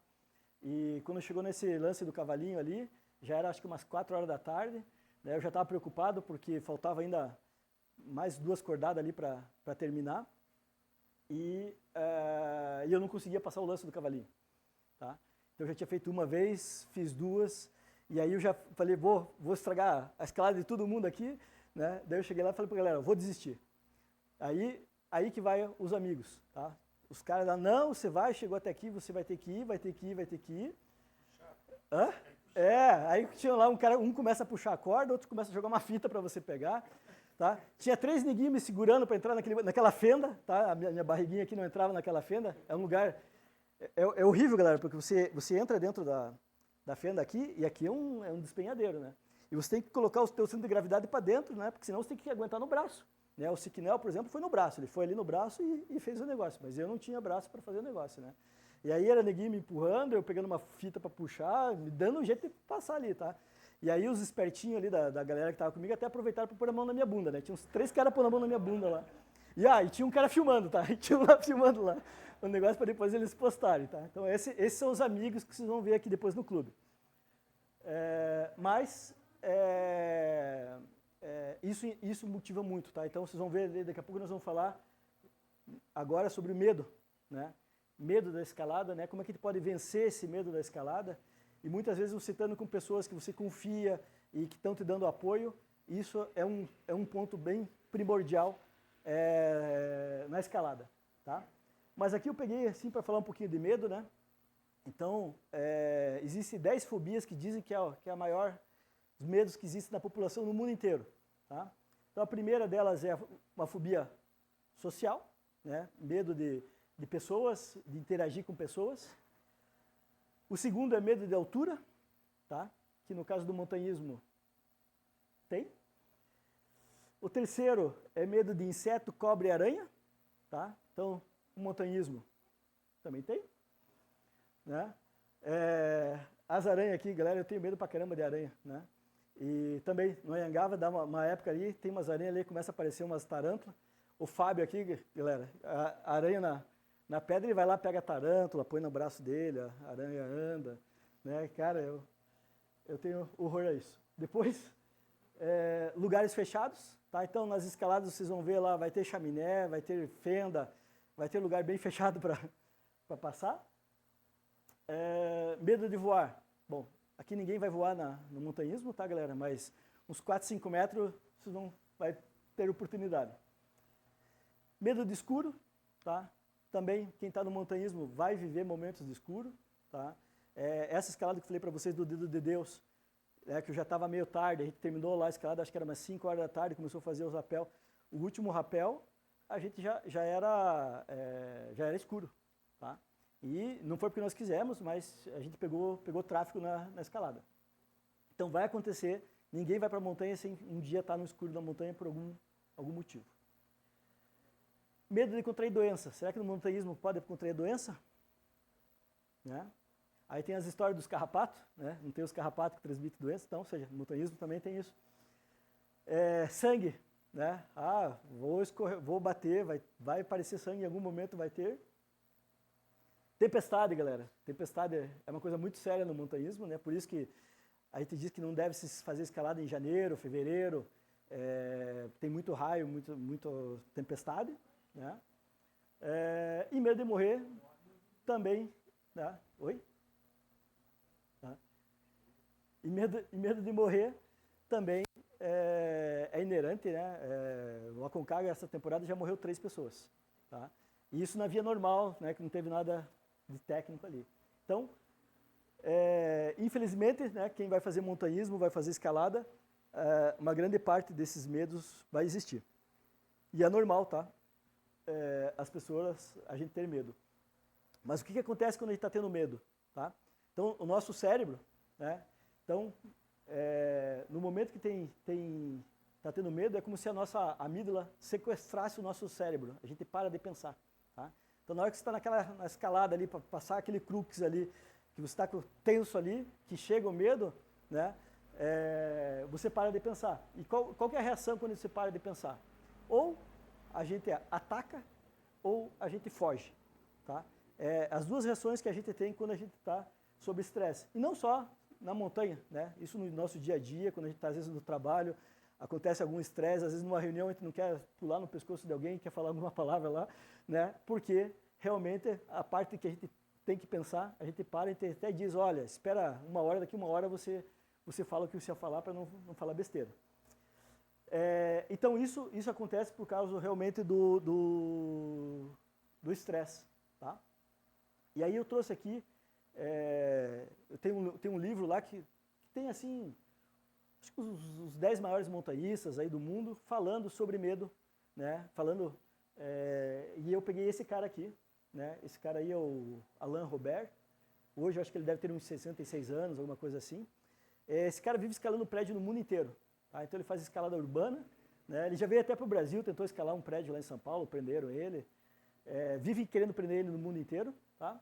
E quando chegou nesse lance do cavalinho ali, já era acho que umas 4 horas da tarde, né? Eu já estava preocupado porque faltava ainda mais 2 cordadas ali para terminar, e eu não conseguia passar o lance do cavalinho, tá? Então eu já tinha feito uma vez, fiz 2, e aí eu já falei, vou estragar a escalada de todo mundo aqui, né? Daí eu cheguei lá e falei pra galera, vou desistir. Aí que vai os amigos, tá? Os caras lá, não, você vai, chegou até aqui, você vai ter que ir, vai ter que ir. Hã? Aí tinha lá um cara, um começa a puxar a corda, outro começa a jogar uma fita para você pegar, tá? Tinha 3 neguinhos me segurando para entrar naquela fenda, tá? A minha barriguinha aqui não entrava naquela fenda. É um lugar, é horrível, galera, porque você entra dentro da fenda aqui, e aqui é um despenhadeiro, né? E você tem que colocar o teu centro de gravidade para dentro, né? Porque senão você tem que aguentar no braço. Né? O Siquinel, por exemplo, foi no braço. Ele foi ali no braço e fez o negócio. Mas eu não tinha braço para fazer o negócio, né? E aí era neguinho me empurrando, eu pegando uma fita para puxar, me dando um jeito de passar ali, tá? E aí os espertinhos ali da galera que estava comigo até aproveitaram para pôr a mão na minha bunda, né? Tinha uns 3 caras pondo a mão na minha bunda lá. E tinha um cara filmando, tá? E tinha um lá filmando lá o negócio para depois eles postarem, tá? Então esses são os amigos que vocês vão ver aqui depois no clube. Isso motiva muito, tá? Então vocês vão ver, daqui a pouco nós vamos falar agora sobre o medo, né? Medo da escalada, né? Como é que a gente pode vencer esse medo da escalada? E muitas vezes você estando com pessoas que você confia e que estão te dando apoio, isso é um ponto bem primordial na escalada, tá? Mas aqui eu peguei assim para falar um pouquinho de medo, né? Então, existem 10 fobias que dizem que é a maior dos medos que existem na população no mundo inteiro, tá? Então a primeira delas é uma fobia social, né? Medo de pessoas, de interagir com pessoas. O segundo é medo de altura, tá? Que no caso do montanhismo tem. O terceiro é medo de inseto, cobra e aranha, tá? Então, o montanhismo também tem, né? As aranhas aqui, galera, eu tenho medo pra caramba de aranha, né? E também, no Anhangava, dá uma época ali, tem umas aranhas ali, começa a aparecer umas tarântulas. O Fábio aqui, galera, a aranha na pedra, ele vai lá, pega a tarântula, põe no braço dele, a aranha anda, né? Cara, eu tenho horror a isso. Depois, lugares fechados, tá? Então, nas escaladas, vocês vão ver lá, vai ter chaminé, vai ter fenda, vai ter lugar bem fechado para passar. Medo de voar. Bom, aqui ninguém vai voar no montanhismo, tá, galera? Mas uns 4, 5 metros, vocês vai ter oportunidade. Medo de escuro, tá? Também, quem está no montanhismo vai viver momentos de escuro, tá? Essa escalada que eu falei para vocês do Dedo de Deus, que eu já estava meio tarde, a gente terminou lá a escalada, acho que era umas 5 horas da tarde, começou a fazer os rapel. O último rapel, a gente já era escuro, tá? E não foi porque nós quisemos, mas a gente pegou tráfego na escalada. Então vai acontecer, ninguém vai para a montanha sem um dia estar no escuro da montanha por algum motivo. Medo de contrair doença. Será que no montanhismo pode contrair doença? Né? Aí tem as histórias dos carrapatos, né? Não tem os carrapatos que transmitem doença, então, ou seja, no montanhismo também tem isso. Sangue, né? Vou bater, vai aparecer sangue em algum momento, vai ter. Tempestade, galera. Tempestade é uma coisa muito séria no montanhismo, né? Por isso que a gente diz que não deve se fazer escalada em janeiro, fevereiro. Tem muito raio, muito tempestade. Né? E medo de morrer também, né? Oi? Tá? E medo de morrer também é inerente, né? O Aconcagua, essa temporada, já morreu 3 pessoas, tá? E isso na via normal, né? Que não teve nada de técnico ali. Então, infelizmente, né? Quem vai fazer montanhismo, vai fazer escalada, uma grande parte desses medos vai existir. E é normal, tá? As pessoas, a gente ter medo. Mas o que acontece quando a gente está tendo medo? Tá? Então, o nosso cérebro, né? Então, no momento que está tendo medo, é como se a nossa amígdala sequestrasse o nosso cérebro. A gente para de pensar. Tá? Então, na hora que você está na escalada ali, para passar aquele crux ali, que você está tenso ali, que chega o medo, né? Você para de pensar. E qual que é a reação quando você para de pensar? Ou a gente ataca ou a gente foge, tá? As duas reações que a gente tem quando a gente está sob estresse. E não só na montanha, né? Isso no nosso dia a dia, quando a gente está às vezes no trabalho, acontece algum estresse, às vezes numa reunião a gente não quer pular no pescoço de alguém, quer falar alguma palavra lá, né? Porque realmente a parte que a gente tem que pensar, a gente para e até diz, olha, espera uma hora, daqui uma hora você fala o que você ia falar para não falar besteira. Então isso acontece por causa realmente do estresse, tá? E aí eu trouxe aqui, eu tenho um livro lá que tem assim, acho que os 10 maiores montanhistas aí do mundo falando sobre medo, né? Falando, e eu peguei esse cara aqui, né? Esse cara aí é o Alain Robert. Hoje eu acho que ele deve ter uns 66 anos, alguma coisa assim. Esse cara vive escalando prédio no mundo inteiro. Tá? Então ele faz escalada urbana, né? Ele já veio até para o Brasil, tentou escalar um prédio lá em São Paulo, prenderam ele. Vive querendo prender ele no mundo inteiro. Tá?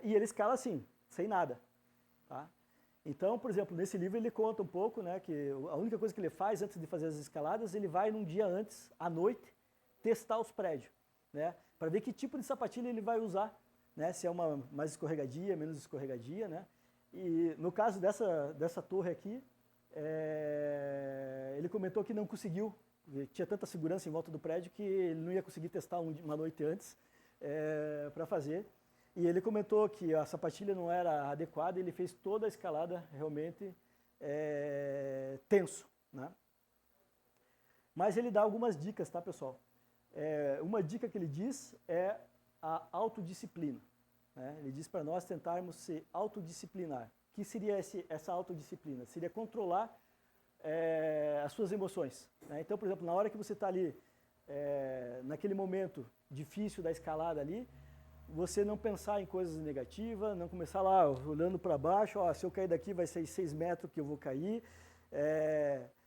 E ele escala assim, sem nada. Tá? Então, por exemplo, nesse livro ele conta um pouco, né, que a única coisa que ele faz antes de fazer as escaladas, ele vai num dia antes, à noite, testar os prédios, né, para ver que tipo de sapatilha ele vai usar, né, se é uma mais escorregadia, menos escorregadia, né. E no caso dessa torre aqui, ele comentou que não conseguiu, tinha tanta segurança em volta do prédio que ele não ia conseguir testar uma noite antes para fazer. E ele comentou que a sapatilha não era adequada e ele fez toda a escalada realmente tenso, né? Mas ele dá algumas dicas, tá, pessoal? Uma dica que ele diz é a autodisciplina. Né? Ele diz para nós tentarmos se autodisciplinar. O que seria essa autodisciplina? Seria controlar as suas emoções. Né? Então, por exemplo, na hora que você está ali, naquele momento difícil da escalada ali, você não pensar em coisas negativas, não começar lá olhando para baixo, ó, se eu cair daqui vai ser 6 metros que eu vou cair,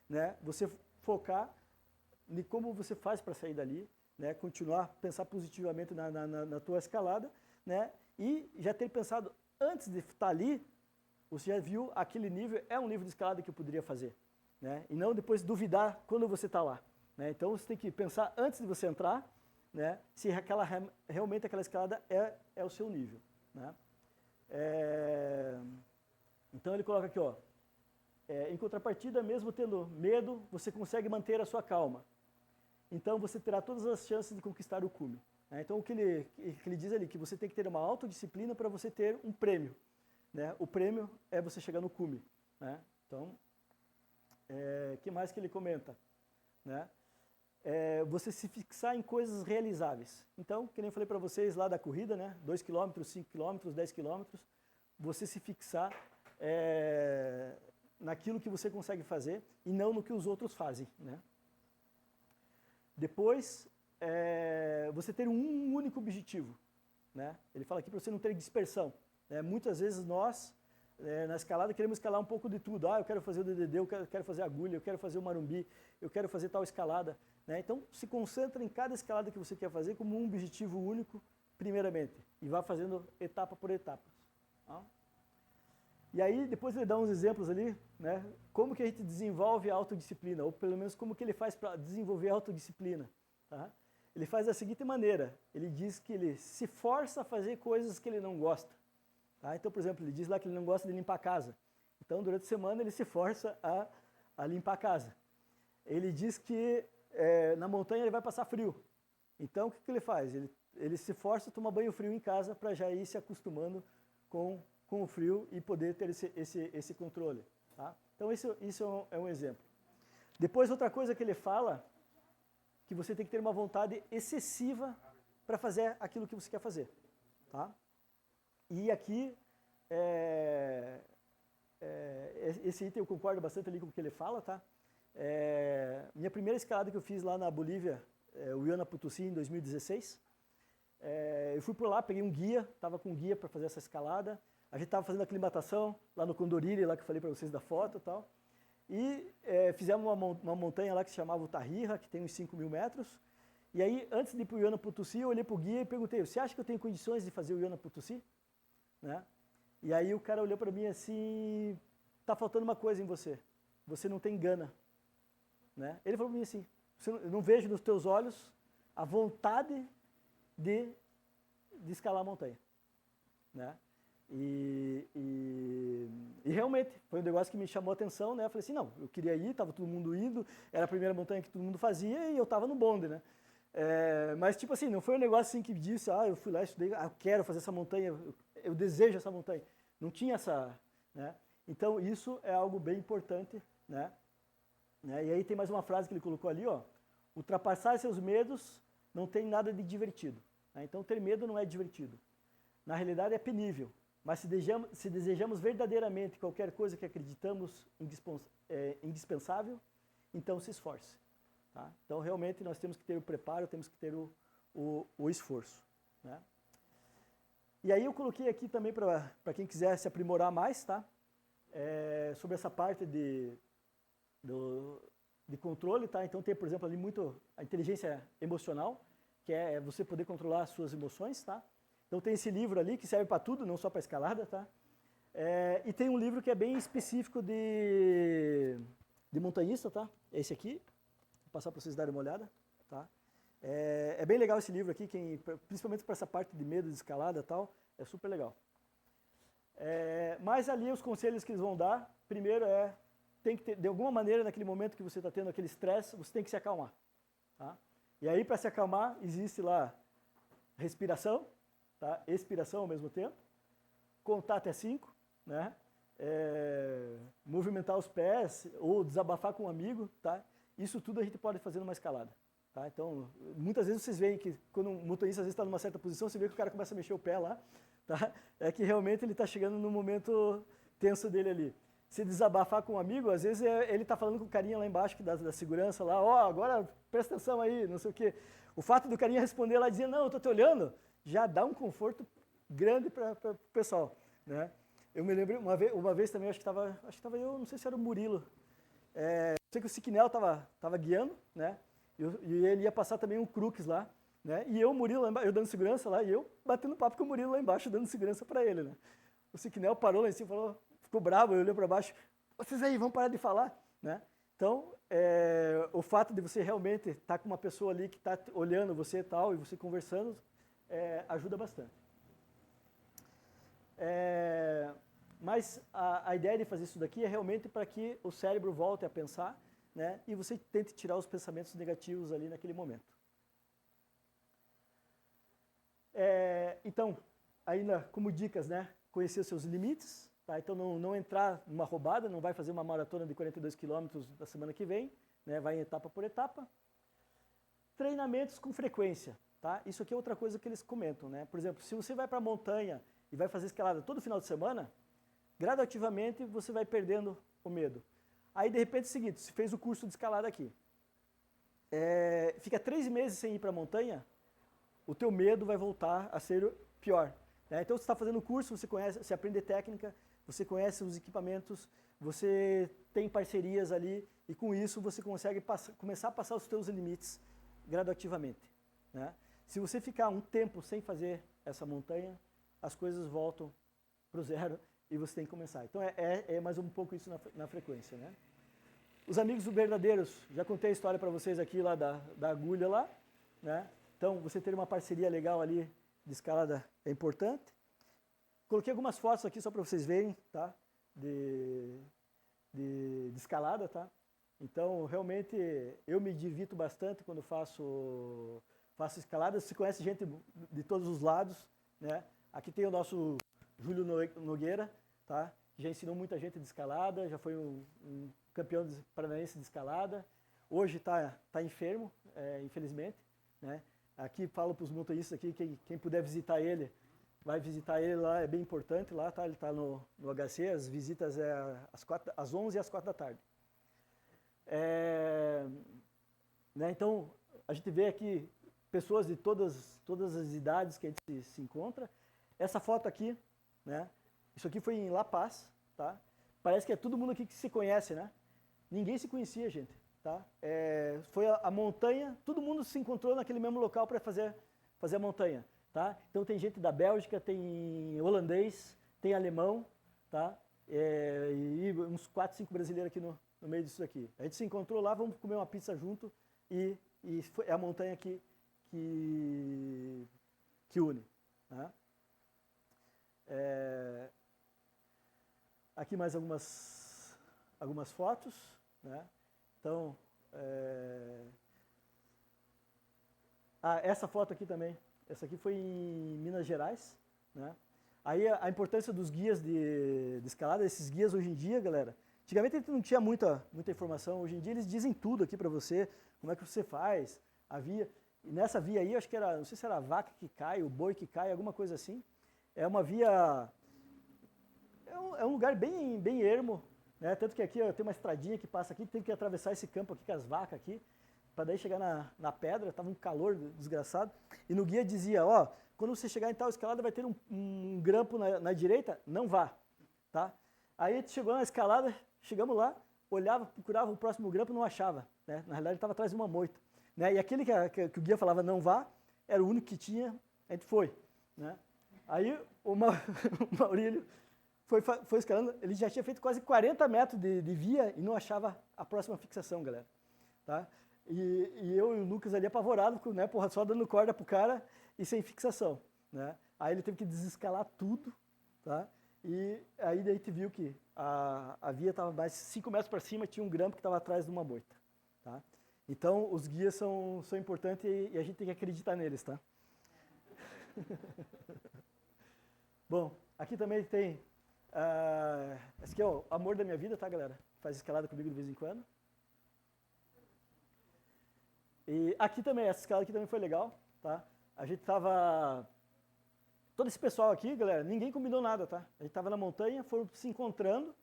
né? Você focar em como você faz para sair dali, né? Continuar, pensar positivamente na tua escalada, né? E já ter pensado, antes de estar ali, você já viu aquele nível, é um nível de escalada que eu poderia fazer, né? E não depois duvidar quando você está lá, né? Então você tem que pensar antes de você entrar, né, se realmente aquela escalada é o seu nível. Né? Então ele coloca aqui, ó, em contrapartida, mesmo tendo medo, você consegue manter a sua calma. Então você terá todas as chances de conquistar o cume. Né? Então o que ele diz ali, que você tem que ter uma autodisciplina para você ter um prêmio. Né? O prêmio é você chegar no cume. Né? Então, o que mais que ele comenta? Né? Você se fixar em coisas realizáveis. Então, que nem eu falei para vocês lá da corrida, né? 2 km, 5 km, 10 km, você se fixar naquilo que você consegue fazer e não no que os outros fazem. Né? Depois, você ter um único objetivo. Né? Ele fala aqui para você não ter dispersão. Né? Muitas vezes nós, na escalada, queremos escalar um pouco de tudo. Eu quero fazer o DDD, eu quero fazer a agulha, eu quero fazer o marumbi, eu quero fazer tal escalada. Né? Então, se concentra em cada escalada que você quer fazer como um objetivo único, primeiramente, e vá fazendo etapa por etapa. Tá? E aí, depois ele dá uns exemplos ali, né? Como que a gente desenvolve a autodisciplina, ou pelo menos como que ele faz para desenvolver a autodisciplina. Tá? Ele faz da seguinte maneira, ele diz que ele se força a fazer coisas que ele não gosta. Tá? Então, por exemplo, ele diz lá que ele não gosta de limpar a casa. Então, durante a semana, ele se força a limpar a casa. Ele diz que na montanha ele vai passar frio. Então, o que ele faz? Ele se força a tomar banho frio em casa para já ir se acostumando com o frio e poder ter esse controle. Tá? Então, isso é um exemplo. Depois, outra coisa que ele fala, que você tem que ter uma vontade excessiva para fazer aquilo que você quer fazer. Tá? E aqui, esse item eu concordo bastante ali com o que ele fala, tá? Minha primeira escalada que eu fiz lá na Bolívia, o Huayna Potosí, em 2016, eu fui por lá, peguei um guia, estava com um guia para fazer essa escalada, a gente estava fazendo aclimatação lá no Condoriri, lá que eu falei para vocês da foto e tal, e fizemos uma montanha lá que se chamava o Tarija, que tem uns 5.000 metros, e aí, antes de ir para o Huayna Potosí, eu olhei para o guia e perguntei, você acha que eu tenho condições de fazer o Huayna Potosí? Né? E aí o cara olhou para mim assim, tá faltando uma coisa em você não tem gana. Né? Ele falou para mim assim, eu não vejo nos teus olhos a vontade de escalar a montanha. Né? E realmente, foi um negócio que me chamou a atenção, né? Eu falei assim, não, eu queria ir, estava todo mundo indo, era a primeira montanha que todo mundo fazia e eu estava no bonde, né? Mas tipo assim, não foi um negócio assim que disse, eu fui lá, estudei, eu quero fazer essa montanha, eu desejo essa montanha. Não tinha essa, né? Então isso é algo bem importante, né? E aí tem mais uma frase que ele colocou ali, ó, ultrapassar seus medos não tem nada de divertido. Né? Então ter medo não é divertido. Na realidade é penível. Mas se desejamos verdadeiramente qualquer coisa que acreditamos indispensável, então se esforce. Tá? Então, realmente, nós temos que ter o preparo, temos que ter o esforço. Né? E aí eu coloquei aqui também para quem quiser se aprimorar mais, tá? Sobre essa parte de controle, tá? Então tem, por exemplo, ali muito a inteligência emocional, que é você poder controlar as suas emoções, tá? Então tem esse livro ali que serve para tudo, não só para escalada, tá? E tem um livro que é bem específico de montanhista, tá? Esse aqui, vou passar para vocês darem uma olhada, tá? É bem legal esse livro aqui, principalmente para essa parte de medo de escalada e tal, é super legal. Mas ali os conselhos que eles vão dar, primeiro tem que ter, de alguma maneira, naquele momento que você está tendo aquele estresse, você tem que se acalmar. Tá? E aí, para se acalmar, existe lá respiração, tá? Expiração ao mesmo tempo, contar até 5, né? Movimentar os pés ou desabafar com um amigo, tá? Isso tudo a gente pode fazer numa escalada. Tá? Então, muitas vezes vocês veem que quando um motorista às vezes está numa certa posição, você vê que o cara começa a mexer o pé lá, tá? É que realmente ele está chegando no momento tenso dele ali. Se desabafar com um amigo, às vezes ele está falando com o carinha lá embaixo da segurança, lá, agora presta atenção aí, não sei o quê. O fato do carinha responder lá e dizer, não, eu estou te olhando, já dá um conforto grande para o pessoal. Né? Eu me lembro, uma vez também, acho que estava eu, não sei se era o Murilo, sei que o Siquinel estava guiando, né? E ele ia passar também um Crux lá, né? E eu, Murilo, lá embaixo, eu dando segurança lá, e eu batendo papo com o Murilo lá embaixo, dando segurança para ele, né? O Siquinel parou lá em cima, falou, ficou bravo, ele olhou para baixo, vocês aí, vão parar de falar, né? Então, o fato de você realmente estar com uma pessoa ali que está olhando você e tal, e você conversando, ajuda bastante. Mas a ideia de fazer isso daqui é realmente para que o cérebro volte a pensar, né, e você tente tirar os pensamentos negativos ali naquele momento. Então, ainda como dicas, né, conhecer os seus limites, tá? Então não entrar numa roubada, não vai fazer uma maratona de 42 quilômetros da semana que vem, né, vai etapa por etapa. Treinamentos com frequência, tá? Isso aqui é outra coisa que eles comentam, né? Por exemplo, se você vai para a montanha e vai fazer escalada todo final de semana, gradativamente você vai perdendo o medo. Aí, de repente, é o seguinte, você fez o curso de escalada aqui. Fica 3 meses sem ir para a montanha, o teu medo vai voltar a ser pior. Né? Então, você está fazendo o curso, você aprende técnica, você conhece os equipamentos, você tem parcerias ali, e com isso você consegue começar a passar os teus limites gradativamente. Né? Se você ficar um tempo sem fazer essa montanha, as coisas voltam para o zero, e você tem que começar. Então, mais um pouco isso na frequência, né? Os amigos verdadeiros, já contei a história para vocês aqui lá da agulha lá, né? Então, você ter uma parceria legal ali de escalada é importante. Coloquei algumas fotos aqui só para vocês verem, tá? De escalada, tá? Então, realmente, eu me divirto bastante quando faço escalada. Você conhece gente de todos os lados, né? Aqui tem o nosso Júlio Nogueira, tá? Já ensinou muita gente de escalada, já foi um campeão paranaense de escalada. Hoje está enfermo, infelizmente. Né? Aqui falo para os montanhistas aqui, quem puder visitar ele, vai visitar ele lá, é bem importante lá, tá? Ele está no HC, as visitas às 11 e às 4 da tarde. Né? Então, a gente vê aqui pessoas de todas as idades que a gente se encontra. Essa foto aqui, né? Isso aqui foi em La Paz, tá? Parece que é todo mundo aqui que se conhece, né? Ninguém se conhecia, gente, tá? Foi a montanha, todo mundo se encontrou naquele mesmo local para fazer a montanha, tá? Então tem gente da Bélgica, tem holandês, tem alemão, tá? E uns 4, 5 brasileiros aqui no meio disso aqui. A gente se encontrou lá, vamos comer uma pizza junto e é a montanha que une, né? Aqui mais algumas fotos, né? Então, essa foto aqui também, essa aqui foi em Minas Gerais, né? Aí a importância dos guias de escalada, esses guias hoje em dia, galera, antigamente a gente não tinha muita informação, hoje em dia eles dizem tudo aqui para você, como é que você faz, a via, e nessa via aí, acho que era, não sei se era a vaca que cai, o boi que cai, alguma coisa assim, é uma via é um lugar bem ermo, né? Tanto que aqui ó, tem uma estradinha que passa aqui, que tem que atravessar esse campo aqui com as vacas aqui, para daí chegar na pedra, tava um calor desgraçado. E no guia dizia, ó, quando você chegar em tal escalada vai ter um grampo na direita, não vá, tá? Aí a gente chegou na escalada, chegamos lá, olhava, procurava o próximo grampo, não achava, né? Na realidade estava atrás de uma moita, né? E aquele que o guia falava não vá, era o único que tinha, a gente foi, né? Aí o Maurílio foi escalando, ele já tinha feito quase 40 metros de via e não achava a próxima fixação, galera, tá? E eu e o Lucas ali apavorados, né, porra, só dando corda pro cara e sem fixação, né? Aí ele teve que desescalar tudo, tá? E aí daí a gente viu que a via estava mais 5 metros para cima, tinha um grampo que estava atrás de uma moita, tá? Então os guias são importantes e a gente tem que acreditar neles, tá? Bom, aqui também tem, esse aqui é o amor da minha vida, tá, galera? Faz escalada comigo de vez em quando. E aqui também, essa escalada aqui também foi legal, tá? A gente tava... Todo esse pessoal aqui, galera, ninguém combinou nada, tá? A gente tava na montanha, foram se encontrando,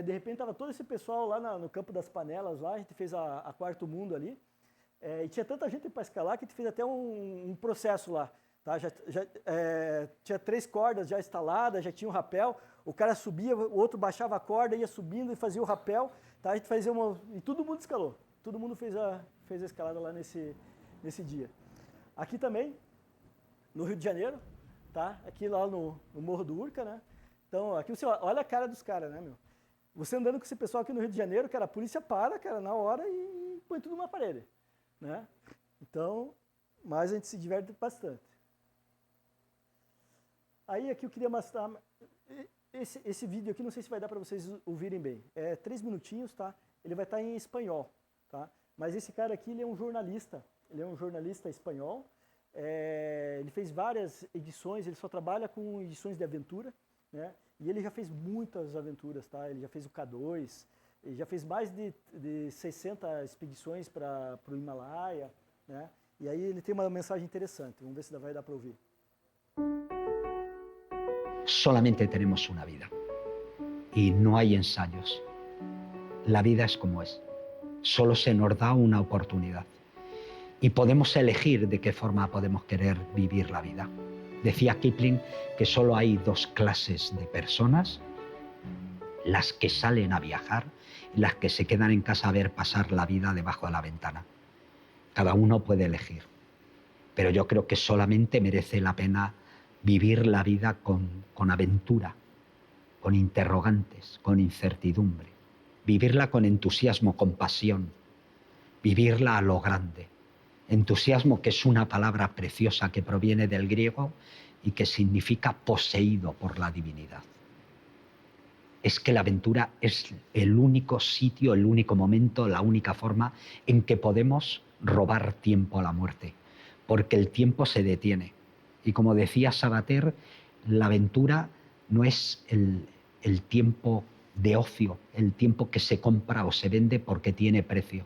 de repente tava todo esse pessoal lá no campo das panelas, lá, a gente fez a Quarto Mundo ali, e tinha tanta gente para escalar que a gente fez até um processo lá, tá? Tinha 3 cordas já instaladas, já tinha um rapel, o cara subia, o outro baixava a corda, ia subindo e fazia o rapel, tá? A gente fazia e todo mundo escalou, todo mundo fez a escalada lá nesse dia. Aqui também, no Rio de Janeiro, tá? Aqui lá no Morro do Urca, né? Então, aqui você olha a cara dos caras, né, meu? Você andando com esse pessoal aqui no Rio de Janeiro, cara, a polícia para, cara, na hora e põe tudo numa parede, né? Então, mas a gente se diverte bastante. Aí aqui eu queria mostrar, esse vídeo aqui, não sei se vai dar para vocês ouvirem bem. É 3 minutinhos, tá? Ele vai estar em espanhol, tá? Mas esse cara aqui, ele é um jornalista espanhol, ele fez várias edições, ele só trabalha com edições de aventura, né? E ele já fez muitas aventuras, tá? Ele já fez o K2, ele já fez mais de 60 expedições para o Himalaia, né? E aí ele tem uma mensagem interessante, vamos ver se vai dar para ouvir. Solamente tenemos una vida y no hay ensayos. La vida es como es. Solo se nos da una oportunidad y podemos elegir de qué forma podemos querer vivir la vida. Decía Kipling que solo hay 2 clases de personas, las que salen a viajar y las que se quedan en casa a ver pasar la vida debajo de la ventana. Cada uno puede elegir, pero yo creo que solamente merece la pena vivir la vida con aventura, con interrogantes, con incertidumbre. Vivirla con entusiasmo, con pasión, vivirla a lo grande. Entusiasmo, que es una palabra preciosa que proviene del griego y que significa poseído por la divinidad. Es que la aventura es el único sitio, el único momento, la única forma en que podemos robar tiempo a la muerte, porque el tiempo se detiene. Y como decía Sabater, la aventura no es el tiempo de ocio, el tiempo que se compra o se vende porque tiene precio.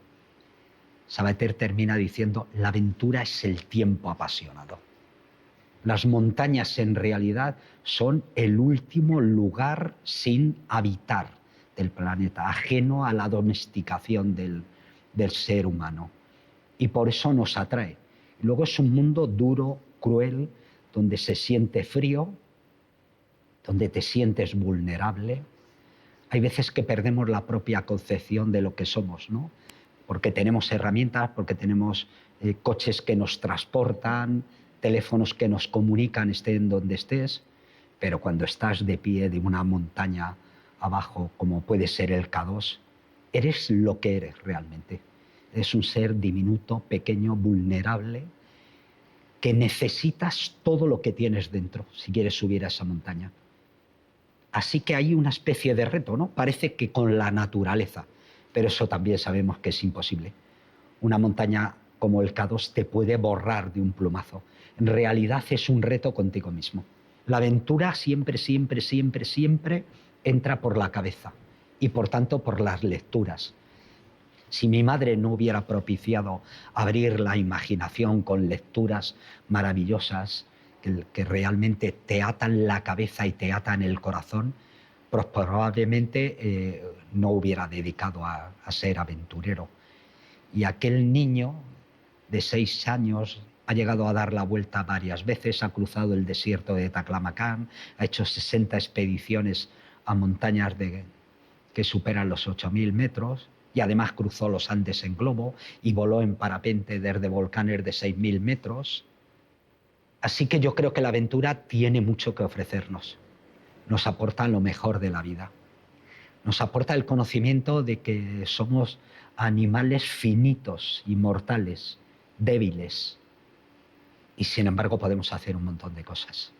Sabater termina diciendo, la aventura es el tiempo apasionado. Las montañas en realidad son el último lugar sin habitar del planeta, ajeno a la domesticación del ser humano. Y por eso nos atrae. Luego es un mundo duro, cruel, donde se siente frío, donde te sientes vulnerable. Hay veces que perdemos la propia concepción de lo que somos, ¿no? Porque tenemos herramientas, porque tenemos coches que nos transportan, teléfonos que nos comunican, estén donde estés, pero cuando estás de pie de una montaña abajo, como puede ser el K2, eres lo que eres realmente. Eres un ser diminuto, pequeño, vulnerable, que necesitas todo lo que tienes dentro si quieres subir a esa montaña. Así que hay una especie de reto, ¿no? Parece que con la naturaleza, pero eso también sabemos que es imposible. Una montaña como el K2 te puede borrar de un plumazo. En realidad es un reto contigo mismo. La aventura siempre, siempre, siempre, siempre entra por la cabeza y por tanto por las lecturas. Si mi madre no hubiera propiciado abrir la imaginación con lecturas maravillosas que realmente te atan la cabeza y te atan el corazón, pues probablemente no hubiera dedicado a ser aventurero. Y aquel niño de 6 años ha llegado a dar la vuelta varias veces, ha cruzado el desierto de Taklamakan, ha hecho 60 expediciones a montañas que superan los 8.000 metros y además cruzó los Andes en globo y voló en parapente desde volcanes de 6.000 metros. Así que yo creo que la aventura tiene mucho que ofrecernos. Nos aporta lo mejor de la vida. Nos aporta el conocimiento de que somos animales finitos, inmortales, débiles, y sin embargo podemos hacer un montón de cosas.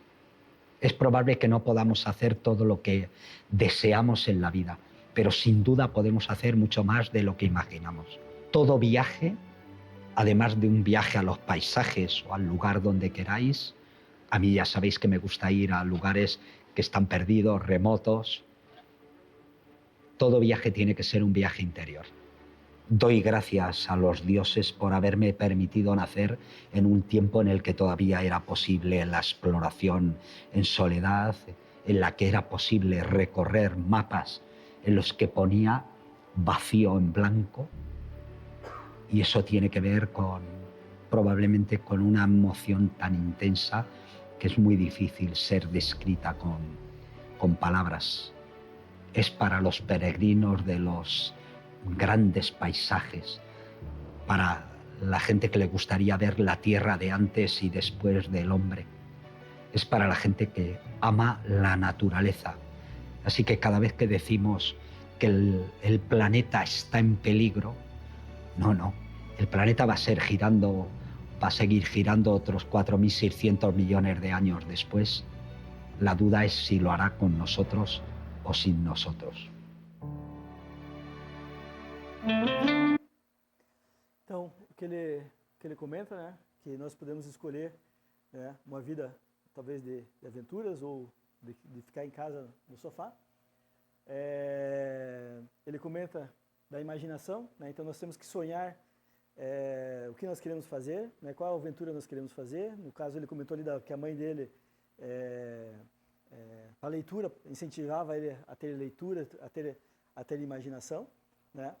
Es probable que no podamos hacer todo lo que deseamos en la vida, pero sin duda podemos hacer mucho más de lo que imaginamos. Todo viaje, además de un viaje a los paisajes o al lugar donde queráis, a mí ya sabéis que me gusta ir a lugares que están perdidos, remotos. Todo viaje tiene que ser un viaje interior. Doy gracias a los dioses por haberme permitido nacer en un tiempo en el que todavía era posible la exploración en soledad, en la que era posible recorrer mapas en los que ponía vacío en blanco. Y eso tiene que ver probablemente con una emoción tan intensa que es muy difícil ser descrita con palabras. Es para los peregrinos de los grandes paisajes, para la gente que le gustaría ver la tierra de antes y después del hombre. Es para la gente que ama la naturaleza. Así que cada vez que decimos que el planeta está en peligro, no. El planeta va a seguir girando otros 4.600 millones de años después. La duda es si lo hará con nosotros o sin nosotros. Então, o que ele comenta, né, que nós podemos escolher, né, uma vida talvez de aventuras ou de ficar em casa no sofá. Ele comenta da imaginação, né, então nós temos que sonhar o que nós queremos fazer, né, qual aventura nós queremos fazer. No caso, ele comentou ali que a mãe dele, a leitura, incentivava ele a ter leitura, a ter imaginação, né.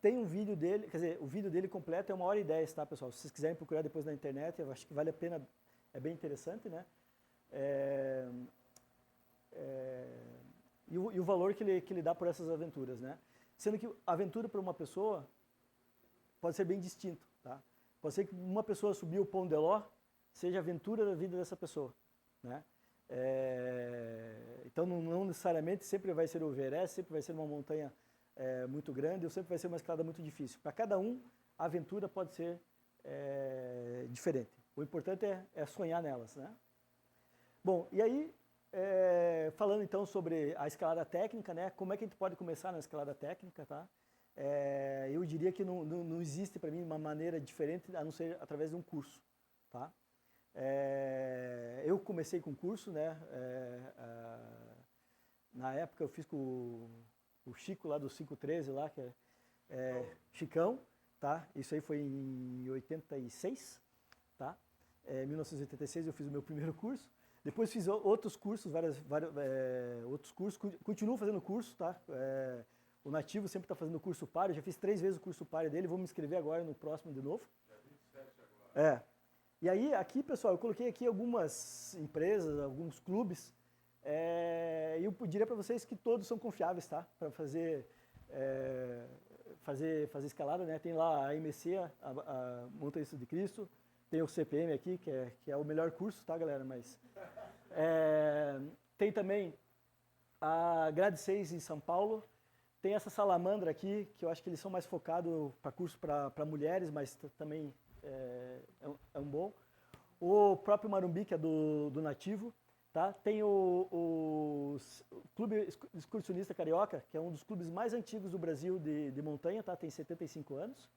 Tem um vídeo dele, quer dizer, o vídeo dele completo é 1h10, tá, pessoal? Se vocês quiserem procurar depois na internet, eu acho que vale a pena, é bem interessante, né? E o valor que ele dá por essas aventuras, né? Sendo que a aventura para uma pessoa pode ser bem distinto, tá? Pode ser que uma pessoa subir o Pont de l'Or seja a aventura da vida dessa pessoa, né? Então não necessariamente sempre vai ser o Everest, sempre vai ser uma montanha muito grande, ou sempre vai ser uma escalada muito difícil. Para cada um, a aventura pode ser diferente. O importante é sonhar nelas, né? Bom, e aí, falando então sobre a escalada técnica, né? Como é que a gente pode começar na escalada técnica, tá? Eu diria que não existe para mim uma maneira diferente a não ser através de um curso, tá? Eu comecei com curso, né? Na época eu fiz com o Chico lá do 513 lá, que Chicão, tá? Isso aí foi em 86, tá? Em 1986 eu fiz o meu primeiro curso. Depois fiz outros cursos, outros cursos. Continuo fazendo curso, tá? O Nativo sempre está fazendo curso par. Eu já fiz 3 vezes o curso par dele. Vou me inscrever agora no próximo de novo. Dia 27 agora. E aí, aqui, pessoal, eu coloquei aqui algumas empresas, alguns clubes. E eu diria para vocês que todos são confiáveis, tá? Para fazer escalada, né? Tem lá a AMC, a Montanhista de Cristo. Tem o CPM aqui, que é o melhor curso, tá, galera? Mas tem também a Grade 6 em São Paulo. Tem essa Salamandra aqui, que eu acho que eles são mais focados para curso para mulheres, mas também é um bom. O próprio Marumbi, que é do Nativo. Tá? Tem o Clube Excursionista Carioca, que é um dos clubes mais antigos do Brasil de montanha, tá? Tem 75 anos.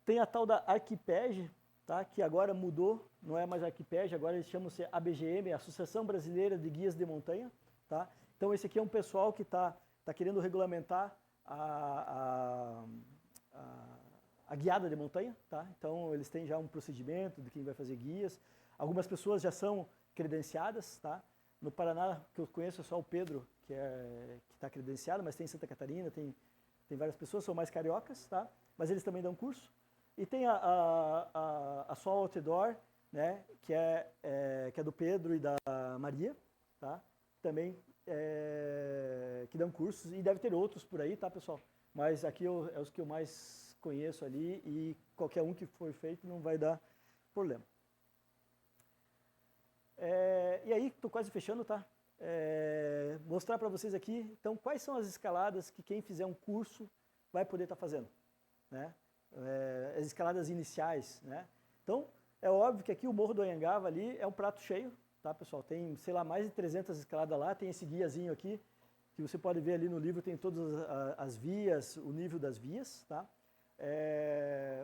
Tem a tal da Arquipege, tá? Que agora mudou, não é mais Arquipege, agora eles chamam-se ABGM, Associação Brasileira de Guias de Montanha. Tá? Então esse aqui é um pessoal que está querendo regulamentar a guiada de montanha. Tá? Então eles têm já um procedimento de quem vai fazer guias. Algumas pessoas já são credenciadas, tá? No Paraná, que eu conheço, é só o Pedro, que está credenciado, mas tem em Santa Catarina, tem várias pessoas, são mais cariocas, tá? Mas eles também dão curso. E tem a Sol Outdoor, né? Que é do Pedro e da Maria, tá? Também que dão cursos, e deve ter outros por aí, tá, pessoal? Mas aqui é os que eu mais conheço ali, e qualquer um que for feito não vai dar problema. E aí, estou quase fechando, tá? Mostrar para vocês aqui, então, quais são as escaladas que quem fizer um curso vai poder estar fazendo, né? As escaladas iniciais, né? Então, é óbvio que aqui o Morro do Anhangava ali é um prato cheio, tá, pessoal? Tem, sei lá, mais de 300 escaladas lá, tem esse guiazinho aqui, que você pode ver ali no livro, tem todas as vias, o nível das vias, tá?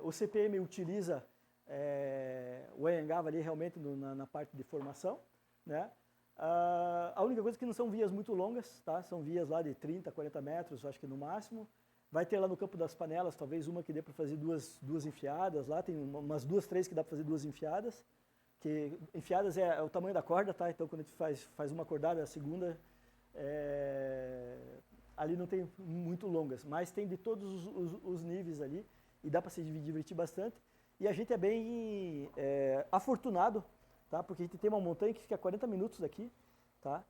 O CPM utiliza o Anhangava ali realmente na parte de formação, né? A única coisa é que não são vias muito longas, tá? São vias lá de 30, 40 metros, acho que no máximo. Vai ter lá no Campo das Panelas, talvez uma que dê para fazer duas enfiadas lá, tem umas 2, 3 que dá para fazer 2 enfiadas, que enfiadas é o tamanho da corda, tá? Então quando a gente faz uma cordada, a segunda, ali não tem muito longas, mas tem de todos os níveis ali, e dá para se divertir bastante. E a gente é bem afortunado, tá? Porque a gente tem uma montanha que fica a 40 minutos daqui, tá?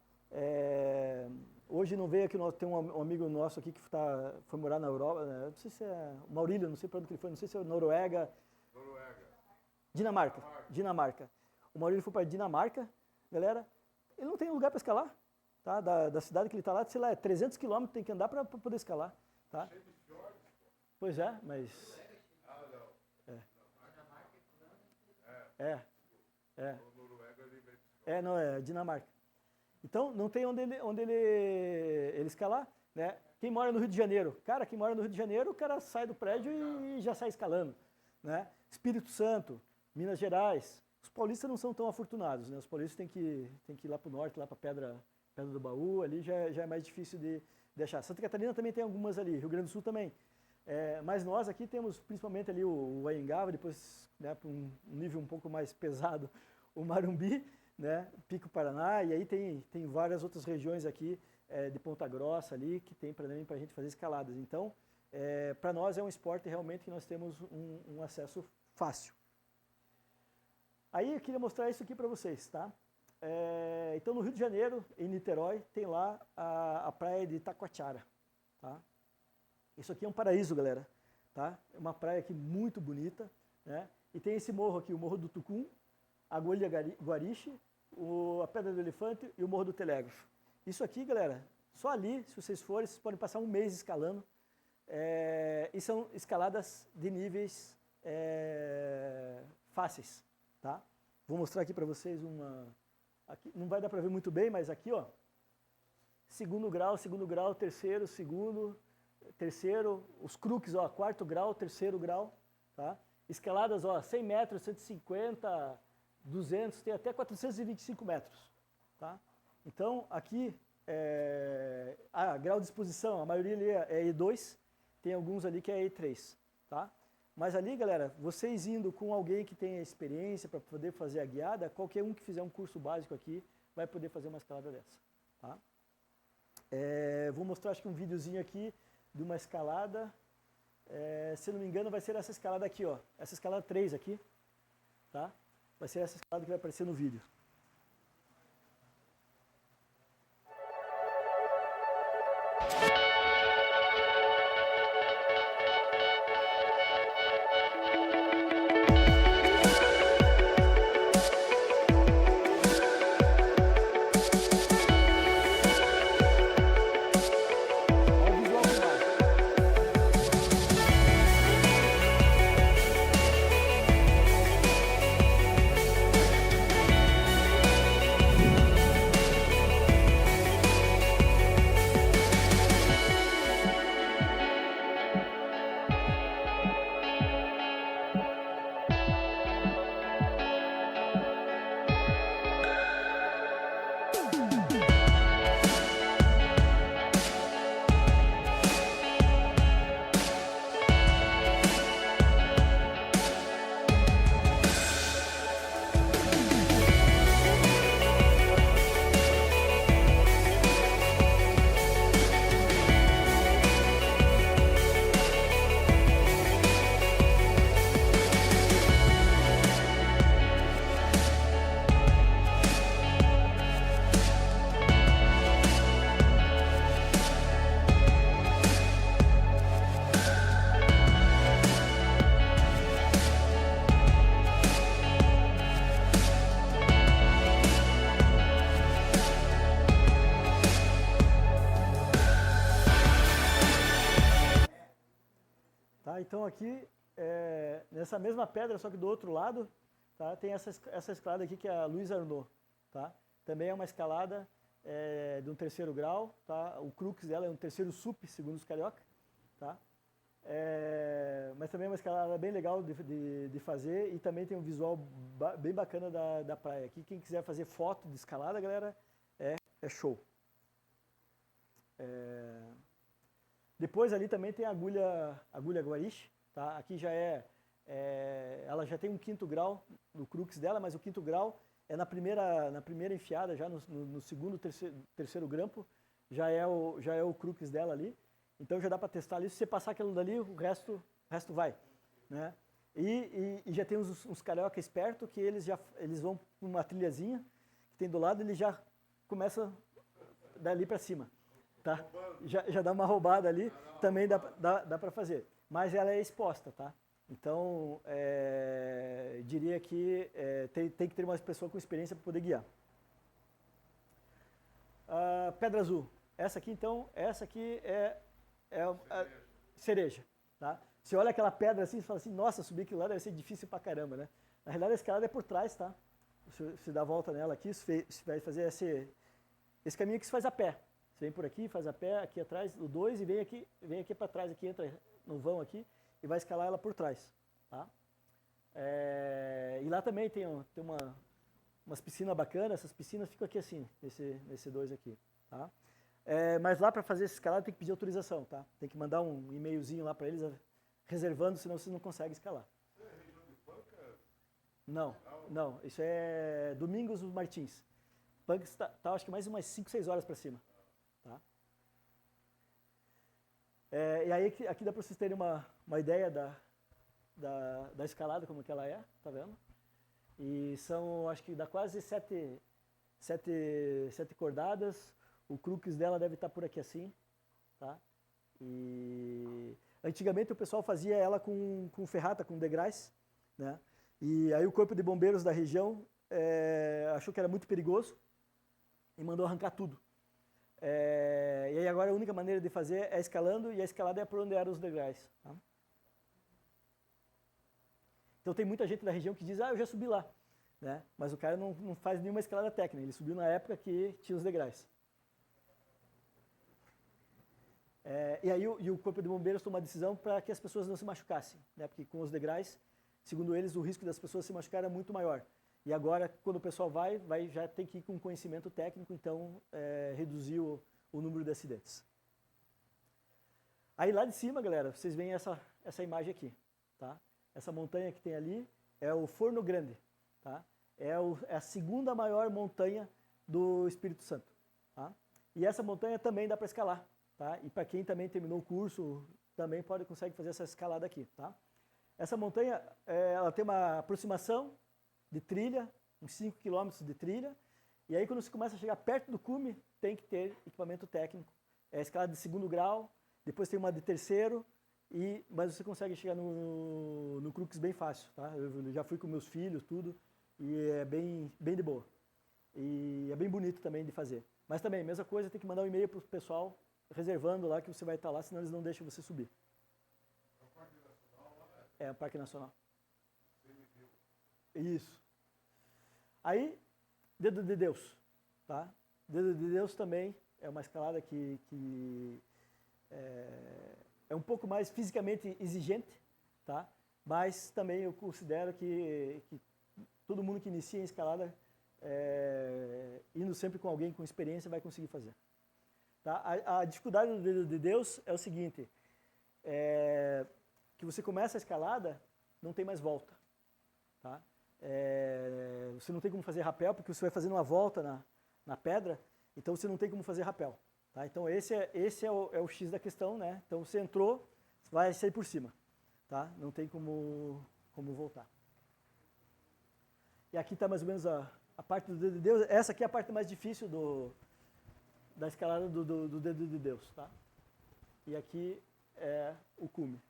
Hoje não veio aqui, tem um amigo nosso aqui que foi morar na Europa, né? Não sei se é o Maurílio, não sei para onde que ele foi, não sei se é Noruega. Dinamarca. O Maurílio foi para Dinamarca, galera, ele não tem lugar para escalar, tá? Da cidade que ele está lá, sei lá, 300 quilômetros tem que andar para poder escalar, tá? Pois é, mas... Não, é Dinamarca. Então, não tem onde ele escalar, né? Quem mora no Rio de Janeiro? Cara, quem mora no Rio de Janeiro, o cara sai do prédio e já sai escalando, né? Espírito Santo, Minas Gerais. Os paulistas não são tão afortunados, né? Os paulistas têm que ir lá para o norte, lá para Pedra do Baú, ali já é mais difícil de achar. Santa Catarina também tem algumas ali, Rio Grande do Sul também. Mas nós aqui temos principalmente ali o Anhangava, depois, né, para um nível um pouco mais pesado, o Marumbi, né, Pico Paraná, e aí tem várias outras regiões aqui de Ponta Grossa ali que tem para a gente fazer escaladas. Então, para nós é um esporte realmente que nós temos um acesso fácil. Aí eu queria mostrar isso aqui para vocês, tá? Então no Rio de Janeiro, em Niterói, tem lá a praia de Itacoatiara, tá? Isso aqui é um paraíso, galera, tá? É uma praia aqui muito bonita, né? E tem esse morro aqui, o Morro do Tucum, a Agulha Guariche, a Pedra do Elefante e o Morro do Telégrafo. Isso aqui, galera, só ali, se vocês forem, vocês podem passar um mês escalando. E são escaladas de níveis fáceis, tá? Vou mostrar aqui para vocês uma... Aqui, não vai dar para ver muito bem, mas aqui, ó, segundo grau, terceiro, segundo, terceiro, os crookes, ó, 4º grau, 3º grau, tá? Escaladas, ó, 100 metros, 150, 200, tem até 425 metros, tá? Então, aqui, grau de exposição, a maioria ali é E2, tem alguns ali que é E3, tá? Mas ali, galera, vocês indo com alguém que tenha experiência para poder fazer a guiada, qualquer um que fizer um curso básico aqui vai poder fazer uma escalada dessa, tá? Vou mostrar, acho que um videozinho aqui de uma escalada, se não me engano vai ser essa escalada aqui, ó, essa escalada 3 aqui, tá? Vai ser essa escalada que vai aparecer no vídeo. Tá? Então aqui, nessa mesma pedra, só que do outro lado, tá? Tem essa escalada aqui que é a Louis Arnaud. Tá? Também é uma escalada de um 3º grau. Tá? O crux dela é um 3º sup, segundo os carioca. Tá? Mas também é uma escalada bem legal de fazer e também tem um visual bem bacana da praia. Aqui, quem quiser fazer foto de escalada, galera, é show. Depois ali também tem a agulha Guariche, tá? Aqui já ela já tem um 5º grau no crux dela, mas o 5º grau é na primeira enfiada, já no segundo, terceiro grampo, já é o crux dela ali. Então já dá para testar ali. Se você passar aquilo dali, o resto vai, né? E já tem uns carioca espertos que eles vão para uma trilhazinha que tem do lado, ele já começa dali para cima, tá? Já dá uma roubada ali, também dá para fazer. Mas ela é exposta, tá? Então, diria que tem que ter uma pessoa com experiência para poder guiar. Pedra Azul. Essa aqui, então, é a cereja, tá? Você olha aquela pedra assim e fala assim, nossa, subir aquilo lá deve ser difícil pra caramba, né? Na realidade, a escalada é por trás, tá? Você dá a volta nela aqui, você vai fazer esse caminho que se faz a pé. Você vem por aqui, faz a pé, aqui atrás, o 2, e vem aqui para trás, aqui entra no vão aqui, e vai escalar ela por trás, tá? E lá também tem umas piscinas bacanas, essas piscinas ficam aqui assim, nesse 2 aqui, tá? Mas lá para fazer essa escalada tem que pedir autorização, tá? Tem que mandar um e-mailzinho lá para eles reservando, senão você não consegue escalar. Isso é região de Panca? Não, isso é Domingos Martins. Pancas tá acho que mais umas 5, 6 horas para cima, tá? E aí aqui dá para vocês terem uma ideia da escalada, como que ela é, tá vendo? E acho que dá quase 7 cordadas. O crux dela deve estar por aqui assim, tá? E antigamente o pessoal fazia ela com ferrata, com degraus, né? E aí o corpo de bombeiros da região achou que era muito perigoso e mandou arrancar tudo. E aí agora a única maneira de fazer é escalando, e a escalada é por onde eram os degraus, tá? Então tem muita gente da região que diz, eu já subi lá, né? Mas o cara não faz nenhuma escalada técnica, ele subiu na época que tinha os degraus. E aí o corpo de bombeiros tomou a decisão para que as pessoas não se machucassem, né? Porque com os degraus, segundo eles, o risco das pessoas se machucarem era muito maior. E agora, quando o pessoal vai já tem que ir com conhecimento técnico, então reduziu o número de acidentes. Aí lá de cima, galera, vocês veem essa imagem aqui, tá? Essa montanha que tem ali é o Forno Grande, tá? É a segunda maior montanha do Espírito Santo, tá? E essa montanha também dá para escalar, tá? E para quem também terminou o curso, também consegue fazer essa escalada aqui, tá? Essa montanha, ela tem uma aproximação de trilha, uns 5 km de trilha, e aí quando você começa a chegar perto do cume, tem que ter equipamento técnico. É a escalada de 2º grau, depois tem uma de 3º, mas você consegue chegar no crux bem fácil, tá? Eu já fui com meus filhos, tudo, e é bem de boa. E é bem bonito também de fazer. Mas também, mesma coisa, tem que mandar um e-mail para o pessoal, reservando lá que você vai estar lá, senão eles não deixam você subir. É o Parque Nacional. Isso. Aí, Dedo de Deus, tá? Dedo de Deus também é uma escalada que é um pouco mais fisicamente exigente, tá? Mas também eu considero que todo mundo que inicia em escalada, indo sempre com alguém com experiência, vai conseguir fazer. Tá? A dificuldade do Dedo de Deus é o seguinte, que você começa a escalada, não tem mais volta, tá? Você não tem como fazer rapel, porque você vai fazendo uma volta na pedra, então você não tem como fazer rapel. Tá? Então esse é o X da questão, né? Então você entrou, vai sair por cima, tá? Não tem como voltar. E aqui está mais ou menos a parte do Dedo de Deus. Essa aqui é a parte mais difícil da escalada do Dedo de Deus, tá? E aqui é o cume.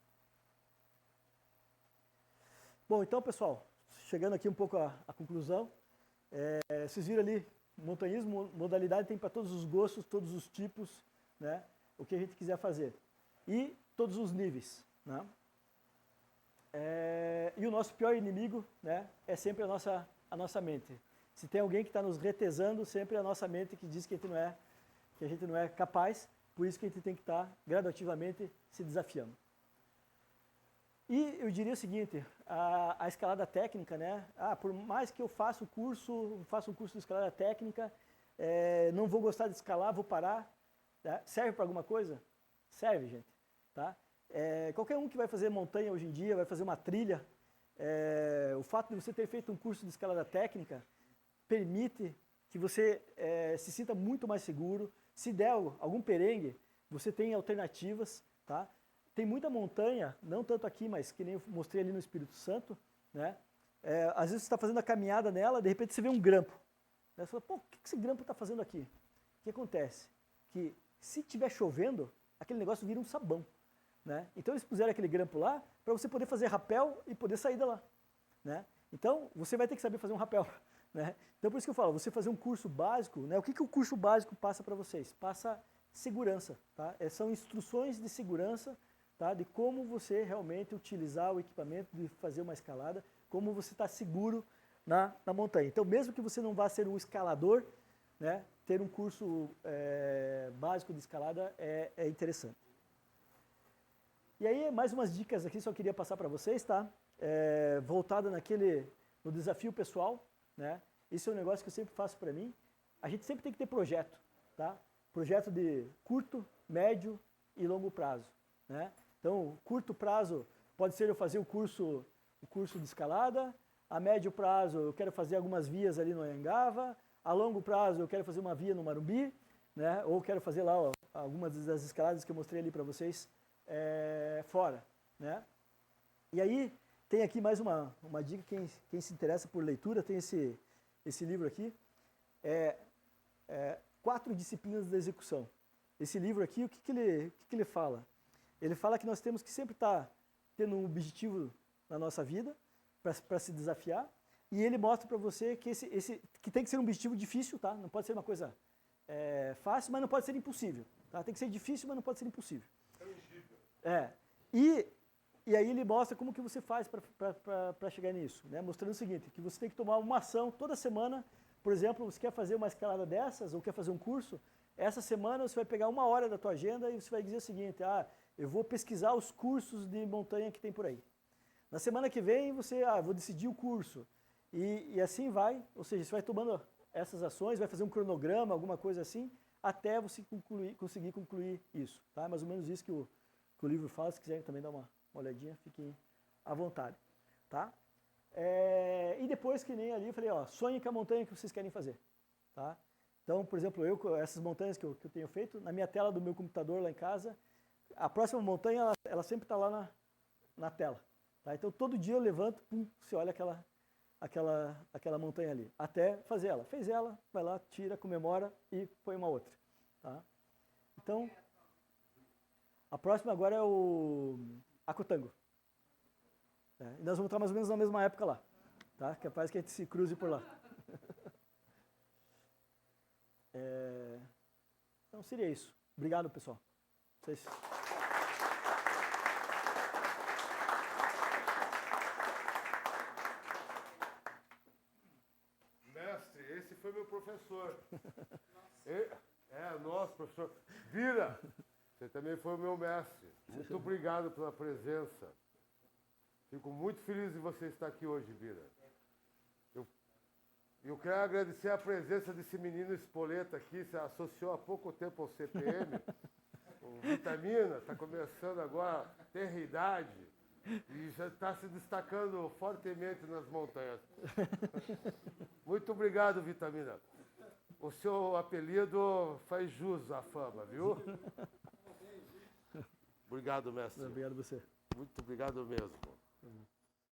Bom, então, pessoal, chegando aqui um pouco à conclusão, vocês viram ali, montanhismo, modalidade tem para todos os gostos, todos os tipos, né? O que a gente quiser fazer. E todos os níveis, né? E o nosso pior inimigo, né, é sempre a nossa mente. Se tem alguém que está nos retesando, sempre é a nossa mente que diz que a gente não é capaz, por isso que a gente tem que estar gradativamente se desafiando. E eu diria o seguinte, a escalada técnica, né, por mais que eu faça um curso de escalada técnica, não vou gostar de escalar, vou parar, tá? Serve para alguma coisa? Serve, gente. Tá? Qualquer um que vai fazer montanha hoje em dia, vai fazer uma trilha, o fato de você ter feito um curso de escalada técnica permite que você se sinta muito mais seguro. Se der algum perrengue, você tem alternativas. Tá? Tem muita montanha, não tanto aqui, mas que nem eu mostrei ali no Espírito Santo, né? Às vezes você está fazendo a caminhada nela, de repente você vê um grampo. Você fala, pô, o que esse grampo está fazendo aqui? O que acontece? Que se estiver chovendo, aquele negócio vira um sabão. Né? Então eles puseram aquele grampo lá para você poder fazer rapel e poder sair de lá. Né? Então você vai ter que saber fazer um rapel. Né? Então por isso que eu falo, você fazer um curso básico, né? O que o curso básico passa para vocês? Passa segurança. Tá? São instruções de segurança, tá? De como você realmente utilizar o equipamento, de fazer uma escalada, como você está seguro na montanha. Então mesmo que você não vá ser um escalador, né? Ter um curso básico de escalada é interessante. E aí, mais umas dicas aqui, só queria passar para vocês, tá? Voltada no desafio pessoal, né? Esse é um negócio que eu sempre faço para mim. A gente sempre tem que ter projeto, tá? Projeto de curto, médio e longo prazo, né? Então, curto prazo pode ser eu fazer o curso de escalada, a médio prazo eu quero fazer algumas vias ali no Anhangaba, a longo prazo eu quero fazer uma via no Marumbi, né? Ou quero fazer lá algumas das escaladas que eu mostrei ali para vocês, fora, né? E aí tem aqui mais uma dica, quem se interessa por leitura, tem esse livro aqui, 4 disciplinas da execução. Esse livro aqui, o que ele fala? Ele fala que nós temos que sempre estar tendo um objetivo na nossa vida para se desafiar, e ele mostra para você que que tem que ser um objetivo difícil, tá? Não pode ser uma coisa fácil, mas não pode ser impossível, tá? Tem que ser difícil, mas não pode ser impossível. E aí ele mostra como que você faz para chegar nisso, né? Mostrando o seguinte, que você tem que tomar uma ação toda semana. Por exemplo, você quer fazer uma escalada dessas, ou quer fazer um curso, essa semana você vai pegar 1 hora da tua agenda e você vai dizer o seguinte, eu vou pesquisar os cursos de montanha que tem por aí. Na semana que vem você, vou decidir o curso. E assim vai, ou seja, você vai tomando essas ações, vai fazer um cronograma, alguma coisa assim, até você conseguir concluir isso. Tá? É mais ou menos isso que o livro fala. Se quiserem também dar uma olhadinha, fiquem à vontade. Tá? E depois, que nem ali, eu falei, sonhe com a montanha que vocês querem fazer. Tá? Então, por exemplo, essas montanhas que eu tenho feito, na minha tela do meu computador lá em casa, a próxima montanha, ela sempre está lá na tela. Tá? Então, todo dia eu levanto, você olha aquela montanha ali, até fazer ela. Fez ela, vai lá, tira, comemora e põe uma outra. Tá? Então, a próxima agora é o Acotango. E nós vamos estar mais ou menos na mesma época lá. Tá? Capaz que a gente se cruze por lá. Então seria isso. Obrigado, pessoal. Vocês... Mestre, esse foi meu professor. Nosso professor. Vira! Você também foi o meu mestre. Muito obrigado pela presença. Fico muito feliz de você estar aqui hoje, Vira. Eu quero agradecer a presença desse menino espoleta aqui, se associou há pouco tempo ao CPM. O Vitamina, está começando agora, tem idade, e já está se destacando fortemente nas montanhas. Muito obrigado, Vitamina. O seu apelido faz jus à fama, viu? Obrigado, mestre. Obrigado a você. Muito obrigado mesmo.